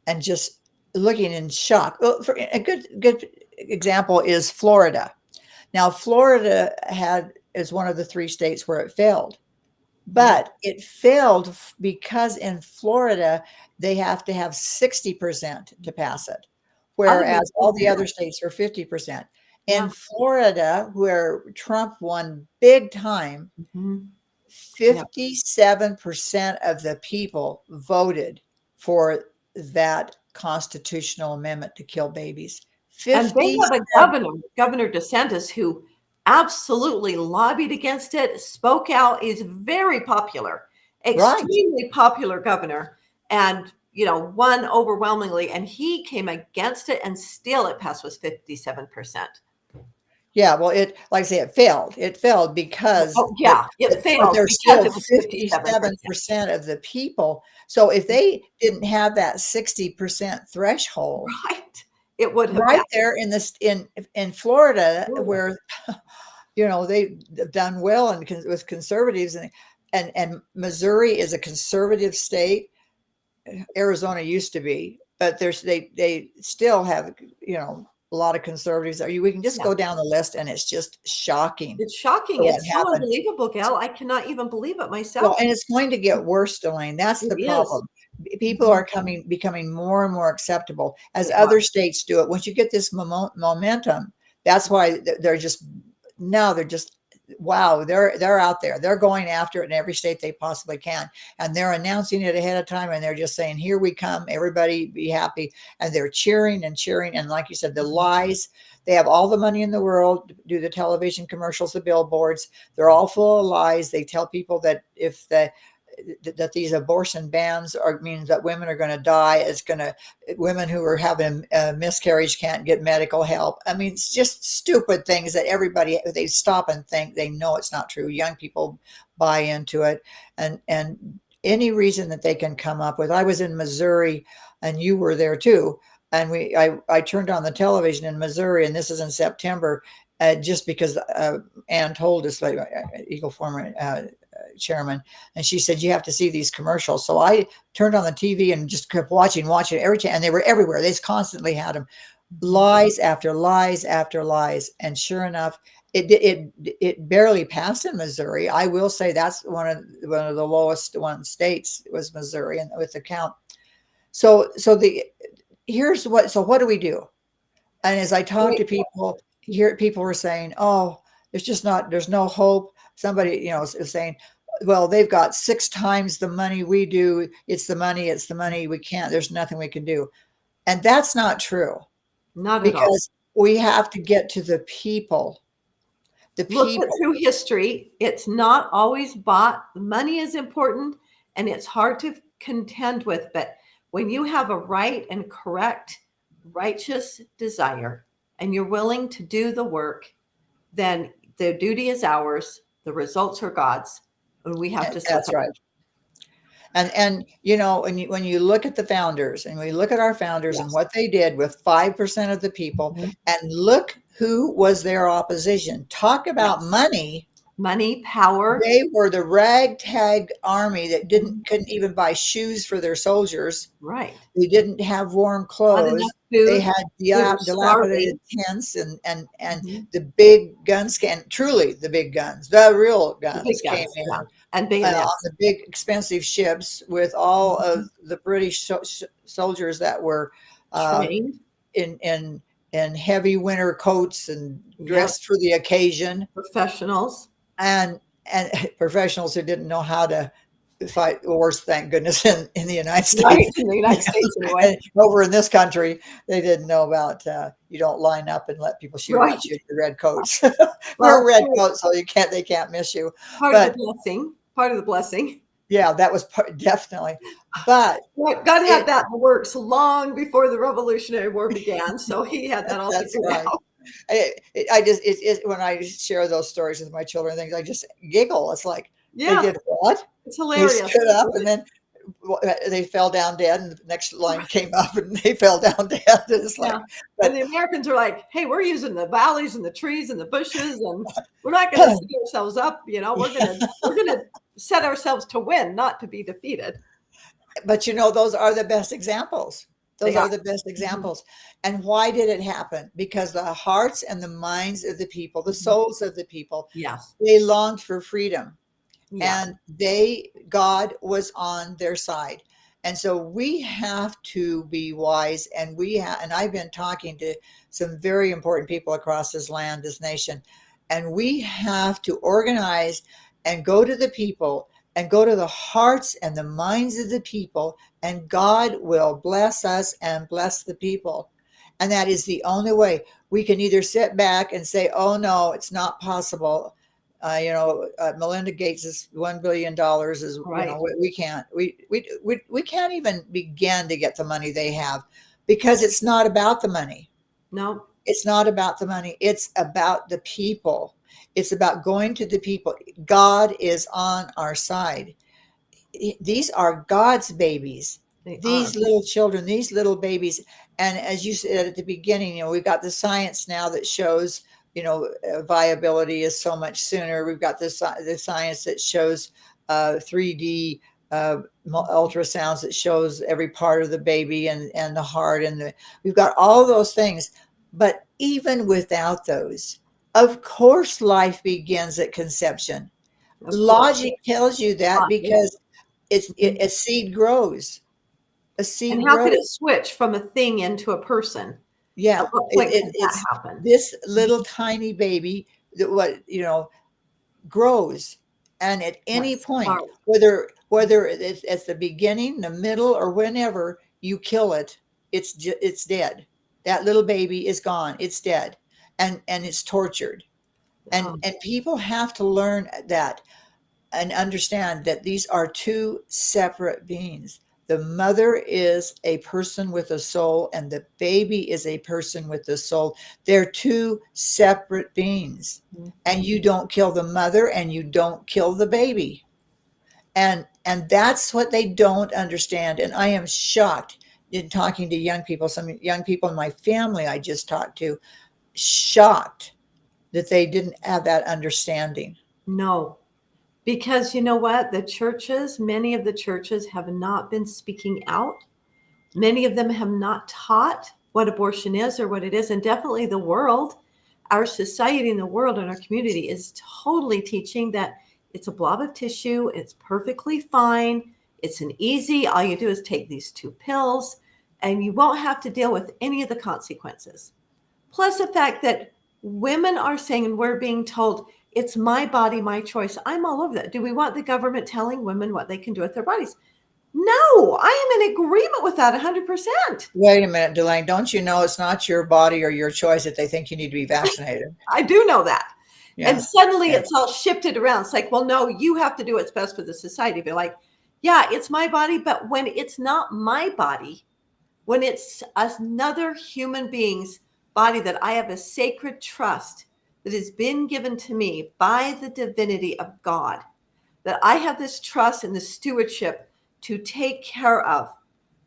and just looking in shock. Well, for a good example is Florida. Now, Florida is one of the 3 states where it failed. But it failed because in Florida, they have to have 60% to pass it, whereas all the other states are 50%. In Florida, where Trump won big time, 57% of the people voted for that constitutional amendment to kill babies. And they have a 57. Governor DeSantis, who absolutely lobbied against it, spoke out, is very popular, Right. extremely popular governor, and won overwhelmingly. And he came against it, and still it passed with 57%. Yeah, well, like I say, it failed. It failed because It but failed there's because still it was 57%. 57% of the people. So if they didn't have that 60% threshold Right. It would have right passed. there in Florida, where they've done well and with conservatives, and Missouri is a conservative state. Arizona used to be, but they still have a lot of conservatives. We can just go down the list, and it's just shocking. It's shocking. It's so unbelievable, Gail. I cannot even believe it myself. Well, and it's going to get worse, Dalane. That's the problem. People are becoming more and more acceptable as other states do it. Once you get this momentum, that's why they're just wow, they're out there. They're going after it in every state they possibly can. And they're announcing it ahead of time, and they're just saying, here we come, everybody be happy. And they're cheering and cheering. And like you said, the lies, they have all the money in the world to do the television commercials, the billboards. They're all full of lies. They tell people that that these abortion bans means that women are going to die. Women who are having a miscarriage can't get medical help. I mean, it's just stupid things that they stop and think. They know it's not true. Young people buy into it, and any reason that they can come up with. I was in Missouri, and you were there too. And I turned on the television in Missouri, and this is in September, just because Ann told us, like Eagle former chairman, and she said, you have to see these commercials. So I turned on the TV and just kept watching every time, and they were everywhere. They just constantly had them, lies after lies after lies. And sure enough, it barely passed in Missouri. I will say that's one of the lowest states was Missouri, and with the count. So what do we do? And as I talk to people here, people were saying, oh, there's no hope. Somebody, is saying, well, they've got 6 times the money we do. It's the money. There's nothing we can do. And that's not true. Not at all. Because we have to get to the people. Look through history. It's not always bought. Money is important, and it's hard to contend with. But when you have a right and correct, righteous desire, and you're willing to do the work, then the duty is ours. The results are God's, and we have to. That's right. And when you look at the founders, and we look at our founders and what they did with 5% of the people, and look who was their opposition. Talk about money, power. They were the ragtag army that couldn't even buy shoes for their soldiers. Right. They didn't have warm clothes. They had dilapidated tents and the big guns truly the big guns, the real guns came in. And on the big expensive ships with all of the British soldiers that were trained in heavy winter coats and dressed for the occasion. Professionals. And professionals who didn't know how to fight wars, thank goodness, in the United States. Right, in the United States anyway. Over in this country, they didn't know about you don't line up and let people shoot at you in red coats. Wear red coats so they can't miss you. Part of the blessing. Yeah, that was definitely. But God had that in the works long before the Revolutionary War began, so He had that all figured out. When I share those stories with my children, things I just giggle. It's like, They Yeah, did what? it's They hilarious. stood up and then they fell down dead, and the next line came up and they fell down dead. And it's like, Yeah. And but the Americans are like, hey, we're using the valleys and the trees and the bushes, and we're not going to set ourselves up. We're gonna set ourselves to win, not to be defeated. but those are the best examples. Those They are are. the best Mhm. examples. And why did it happen? Because the hearts and the minds of the people, the souls of the people, Yes. they longed for freedom. Yeah. And God was on their side. And so we have to be wise, and and I've been talking to some very important people across this land, this nation, and we have to organize and go to the people and go to the hearts and the minds of the people, and God will bless us and bless the people. And that is the only way. We can either sit back and say, oh no, it's not possible. Melinda Gates' $1 billion is, Right. we can't even begin to get the money they have, because it's not about the money. No. It's not about the money. It's about the people. It's about going to the people. God is on our side. These are God's babies. They are. These little children, these little babies. And as you said at the beginning, we've got the science now that shows, viability is so much sooner. We've got the science that shows 3D ultrasounds that shows every part of the baby and the heart, and we've got all those things. But even without those, of course, life begins at conception. Of course. Logic tells you that, Yeah. because Mhm. a seed grows. A And seed how could grows. it switch from a thing into a person? At Yeah, what point could that it's happen? this little tiny baby that grows, and at any That's point, smart. whether it's at the beginning, the middle, or whenever you kill it, it's dead. That little baby is gone. It's dead, and it's tortured. And Oh, and people have to learn that and understand that these are two separate beings. The mother is a person with a soul, and the baby is a person with a soul. They're two separate beings. mhm. And you don't kill the mother and you don't kill the baby. And that's what they don't understand. And I am shocked in talking to young people, some young people in my family I just talked to, shocked that they didn't have that understanding. No. Because you know what? Many of the churches have not been speaking out. Many of them have not taught what abortion is or what it is. And definitely the world, our society and the world and our community is totally teaching that it's a blob of tissue. It's perfectly fine. It's an easy, all you do is take these 2 pills and you won't have to deal with any of the consequences. Plus the fact that women are saying, and we're being told, it's my body, my choice. I'm all over that. Do we want the government telling women what they can do with their bodies? No, I am in agreement with that 100%. Wait a minute, Delane. Don't you know it's not your body or your choice that they think you need to be vaccinated? I do know that. And Yeah. suddenly Yeah. it's all shifted around. It's like, well, no, you have to do what's best for the society. Be like, yeah, it's my body. But when it's not my body, when it's another human being's body that I have a sacred trust that has been given to me by the divinity of God, that I have this trust and the stewardship to take care of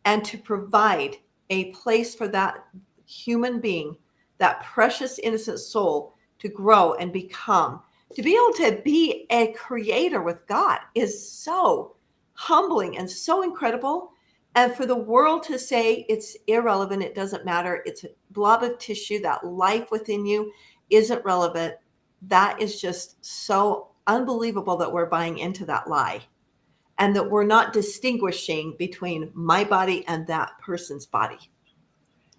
and to provide a place for that human being, that precious innocent soul to grow and become. To be able to be a creator with God is so humbling and so incredible. And for the world to say it's irrelevant, it doesn't matter, it's a blob of tissue, that life within you isn't relevant, that is just so unbelievable that we're buying into that lie and that we're not distinguishing between my body and that person's body.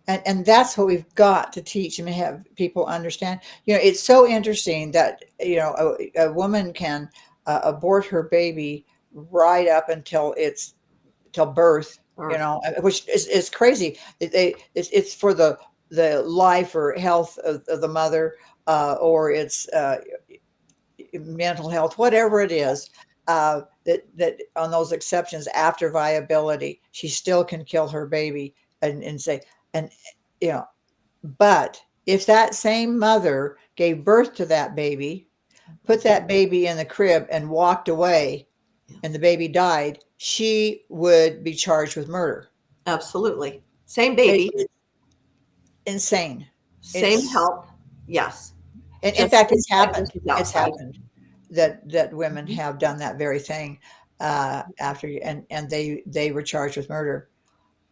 And that's what we've got to teach and have people understand. It's so interesting that a woman can abort her baby right up until till birth. Or Which is crazy. It's for the life or health of the mother, or it's mental health, whatever it is. That on those exceptions after viability, she still can kill her baby and say, and you know but if that same mother gave birth to that baby, put that baby in the crib and walked away and the baby died, she would be charged with murder. Absolutely. Same It- baby, it's insane. same It's help. Yes. in Just fact, it's happened. pregnancies It's outside. happened that women Mhm. have done that very thing after, and they were charged with murder.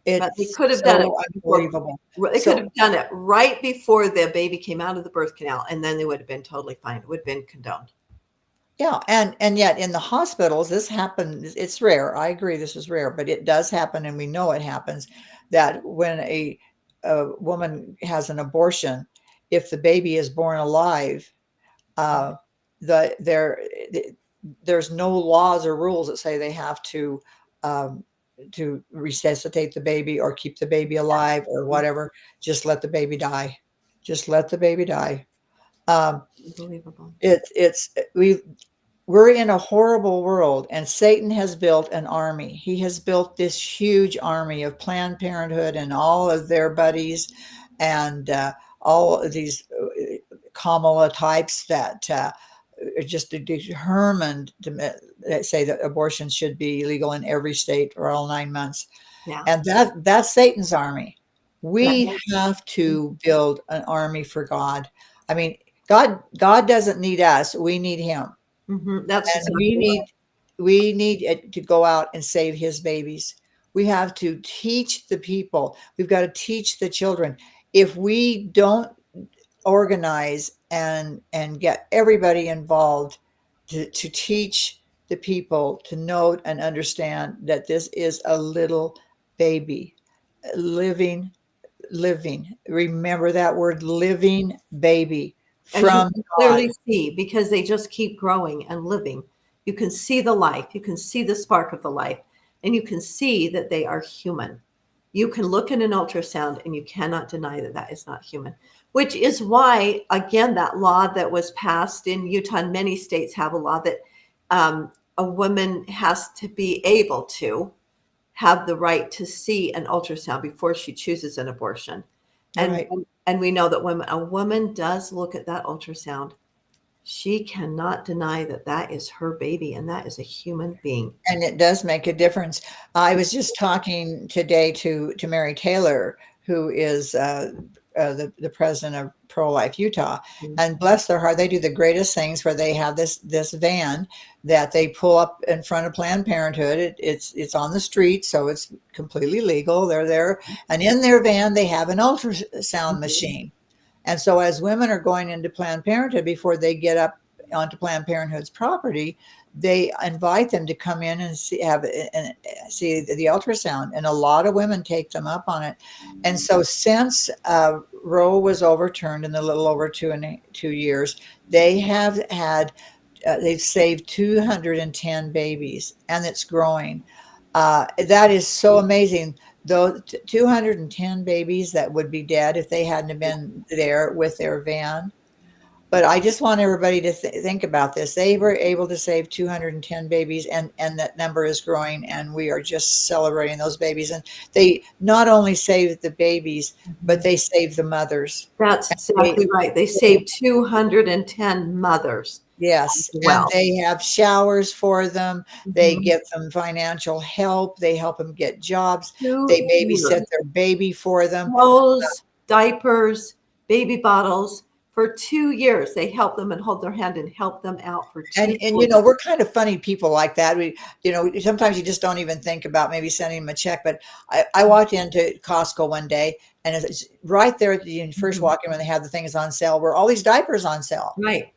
But they It's could have done it so before, unbelievable. they could So have done it right before the baby came out of the birth canal, and then they would have been totally fine. It would have been condoned. yeah, and yet in the hospitals, this happens. It's rare. I agree, this is rare, but it does happen, and we know it happens. That when a woman has an abortion, if the baby is born alive, uh, the there's no laws or rules that say they have um, to resuscitate the baby or keep the baby alive or whatever. Just let the baby die. Just let the baby die. Um, Unbelievable. it's we're in a horrible world, and Satan has built an army. He has built this huge army of Planned Parenthood and all of their buddies, and all of these Kamala types that are just determined to say that abortion should be legal in every state for all 9 months. Yeah. And that's Satan's army. We That- have to build an army for God. I mean, God doesn't need us. We need him. That's And exactly we need it to go out and save his babies. We have to teach the people. We've got to teach the children. If we don't organize and get everybody involved to teach the people to know and understand that this is a little baby living, remember that word, living baby and you from can God. clearly see, because they just keep growing and living. You can see the life, you can see the spark of the life, and you can see that they are human. You can look at an ultrasound and you cannot deny that that is not human, which is why, again, that law that was passed in Utah, and many states have a law that a woman has to be able to have the right to see an ultrasound before she chooses an abortion. And Right. and we know that when a woman does look at that ultrasound, she cannot deny that that is her baby and that is a human being. And it does make a difference. I was just talking today to Mary Taylor, who is the president of ProLife Utah, Mhm. and bless their heart, they do the greatest things where they have this van that they pull up in front of Planned Parenthood. It's on the street, so it's completely legal. They're there, and in their van they have an ultrasound machine. And so as women are going into Planned Parenthood before they get up onto Planned Parenthood's property, they invite them to come in and see the ultrasound, and a lot of women take them up on it. And so since Roe was overturned in a little over 2 years, they have had they've saved 210 babies, and it's growing. That is so amazing. Those 210 babies that would be dead if they hadn't been there with their van. But I just want everybody to think about this. They were able to save 210 babies, and that number is growing, and we are just celebrating those babies. And they not only saved the babies, but they saved the mothers. That's They, exactly right. They saved 210 mothers yes, as and well. they have showers for them. They Mhm. give them financial help. They help them get jobs. 2 They babysit years. their baby for them. Clothes, diapers, baby bottles. For 2 years, they help them and hold their hand and help them out for two And years. we're kind of funny people like that. We sometimes you just don't even think about maybe sending them a check. But I walked into Costco one day, and it's right there at you first Mhm. walk in when they have the things on sale, where all these diapers on sale. Right.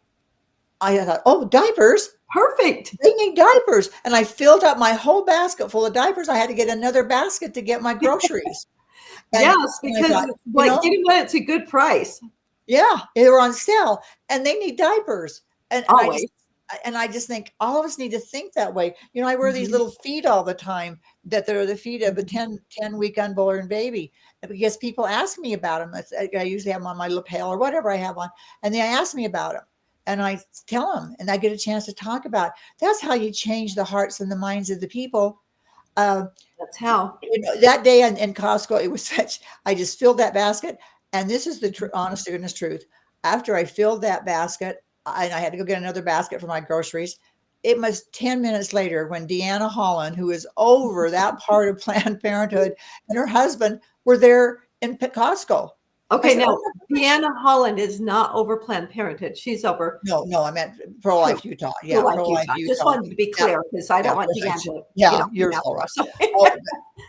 I thought, oh, diapers. Perfect. They need diapers. And I filled up my whole basket full of diapers. I had to get another basket to get my groceries. And, Yes, and I because thought, like getting one, it's a good price. yeah, they were on sale, and they need diapers. And Always. I just think all of us need to think that way. I wear these Mhm. little feet all the time that they're the feet of a 10-week unborn baby, because people ask me about them. I usually have them on my lapel or whatever I have on, and they ask me about them, and I tell them, and I get a chance to talk about. That's how you change the hearts and the minds of the people. Uh, That's how. that day in Costco, it was such, I just filled that basket. And this is the honest to goodness truth. After I filled that basket, and I had to go get another basket for my groceries. It was 10 minutes later when Deanna Holland, who is over that part of Planned Parenthood, and her husband were there in Costco. Okay, said, now "Oh my gosh." Deanna Holland is not over Planned Parenthood. She's over No, I meant ProLife Utah. Yeah, ProLife ProLife Utah. Just Utah. wanted to be Yeah, clear because I yeah, don't want ProLife. Deanna to, Yeah, be you're mad so for right. us. So, Oh,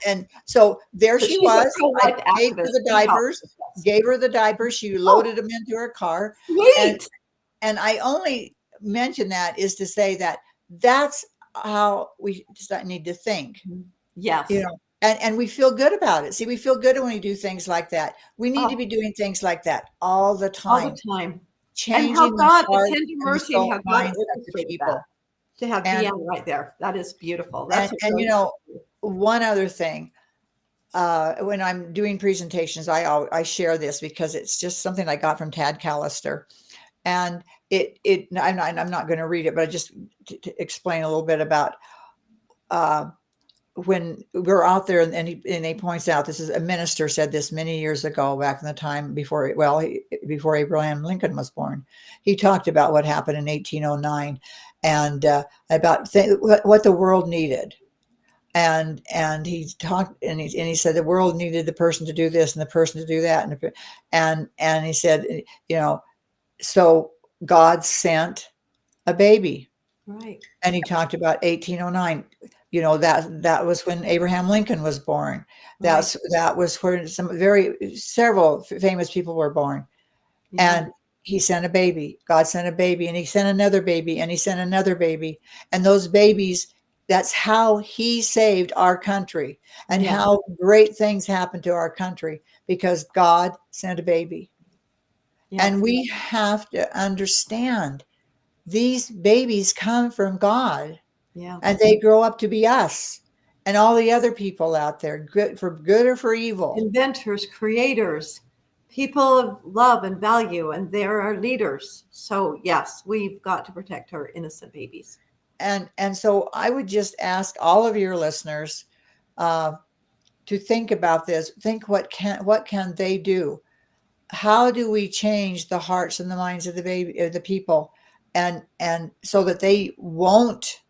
and so there so she she's a was. I pro-life gave her activist. the We help diapers, with this. gave her the diapers. She Oh, loaded them into her car. And sweet. and I only mention that is to say that that's how we just need to think, you Yes. know, and we feel good about it. See, we feel good when we do things like that. We need to Oh, be doing things like that all the all the time, time. And how changing the God, the heart tender and the mercy and soul how God mindsets of orchestrated that people. to have And Deanna right there. That is beautiful. That's what and really. one other thing, when I'm doing presentations, I share this because it's just something I got from Tad Callister, and I'm not going to read it, but I just to explain a little bit about when we're out there, and he points out, this is a minister said this many years ago, back in the time before, before Abraham Lincoln was born. He talked about what happened in 1809 and about what the world needed. And he talked, and he said the world needed the person to do this and the person to do that, and he said, so God sent a baby. Right. And he talked about 1809. That was when Abraham Lincoln was born. Right. That was where several famous people were born. Yeah. And he sent a baby. God sent a baby, and he sent another baby, and he sent another baby. And those babies, that's how he saved our country, and Yeah. how great things happened to our country because God sent a baby. Yeah. And we have to understand these babies come from God, Yeah. and they grow up to be us and all the other people out there, good or for evil. Inventors, creators, people of love and value, and they're our leaders. So yes, we've got to protect our innocent babies. And so I would just ask all of your listeners to think about this. Think what can they do? How do we change the hearts and the minds of the people, and so that they won't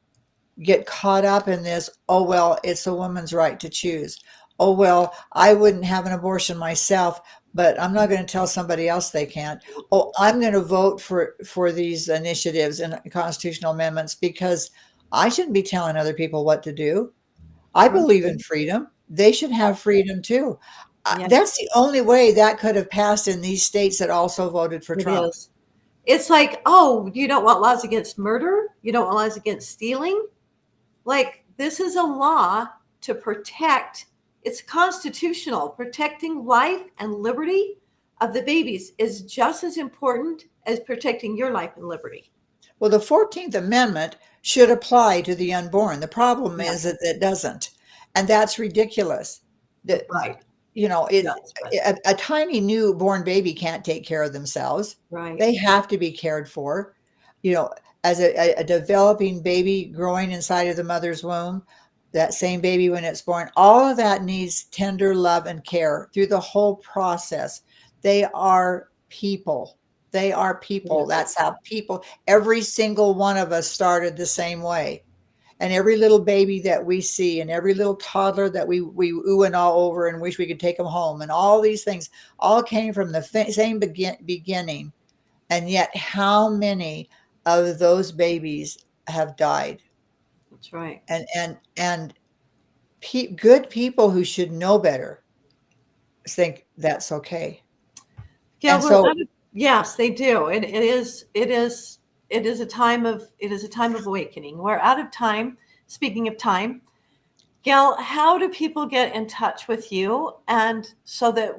get caught up in this, oh well, it's a woman's right to choose, oh well, I wouldn't have an abortion myself, but I'm not going to tell somebody else they can't, oh, I'm going to vote for these initiatives and constitutional amendments because I shouldn't be telling other people what to do. I Right. believe in freedom. They should have freedom too. Yeah, That's the only way that could have passed in these states that also voted for it Trump. is. It's like, oh, you don't want laws against murder? You don't want laws against stealing? Like, this is a law to protect, it's constitutional. Protecting life and liberty of the babies is just as important as protecting your life and liberty. Well, the 14th Amendment should apply to the unborn. The problem Yeah. is that it doesn't. And that's ridiculous. That, Right. it's Yes, but, a tiny newborn baby can't take care of themselves. right. They have to be cared for. As a developing baby growing inside of the mother's womb, that same baby when it's born, all of that needs tender love and care through the whole process. They are people. They are people. That's how people, every single one of us started the same way. And every little baby that we see and every little toddler that we ooh and all over and wish we could take them home, and all these things all came from the same beginning. And yet how many of those babies have died? That's right. And good people who should know better think that's okay. Yeah, And so, yes, they do. And it is a time of awakening. We're out of time. Speaking of time, Gail, how do people get in touch with you? And so that,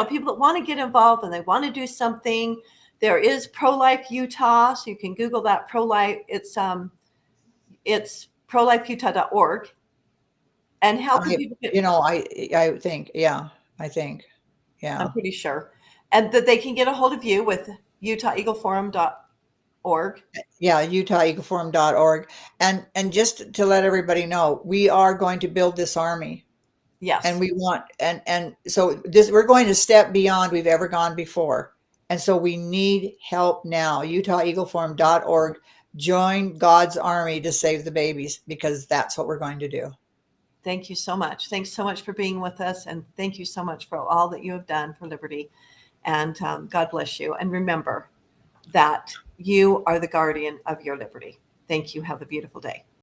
people that want to get involved and they want to do something, there is ProLife Utah. So you can Google that ProLife. It's prolifeutah.org. And how can people get, I think, yeah, I'm pretty sure, and that they can get a hold of you with UtahEagleForum.org. yeah, UtahEagleForum.org. And just to let everybody know, we are going to build this army. Yes. And we want, and so we're going to step beyond we've ever gone before. And so we need help now. UtahEagleForum.org. Join God's army to save the babies, because that's what we're going to do. Thank you so much. Thanks so much for being with us. And thank you so much for all that you have done for Liberty. And God bless you. And remember that you are the guardian of your liberty. Thank you. Have a beautiful day.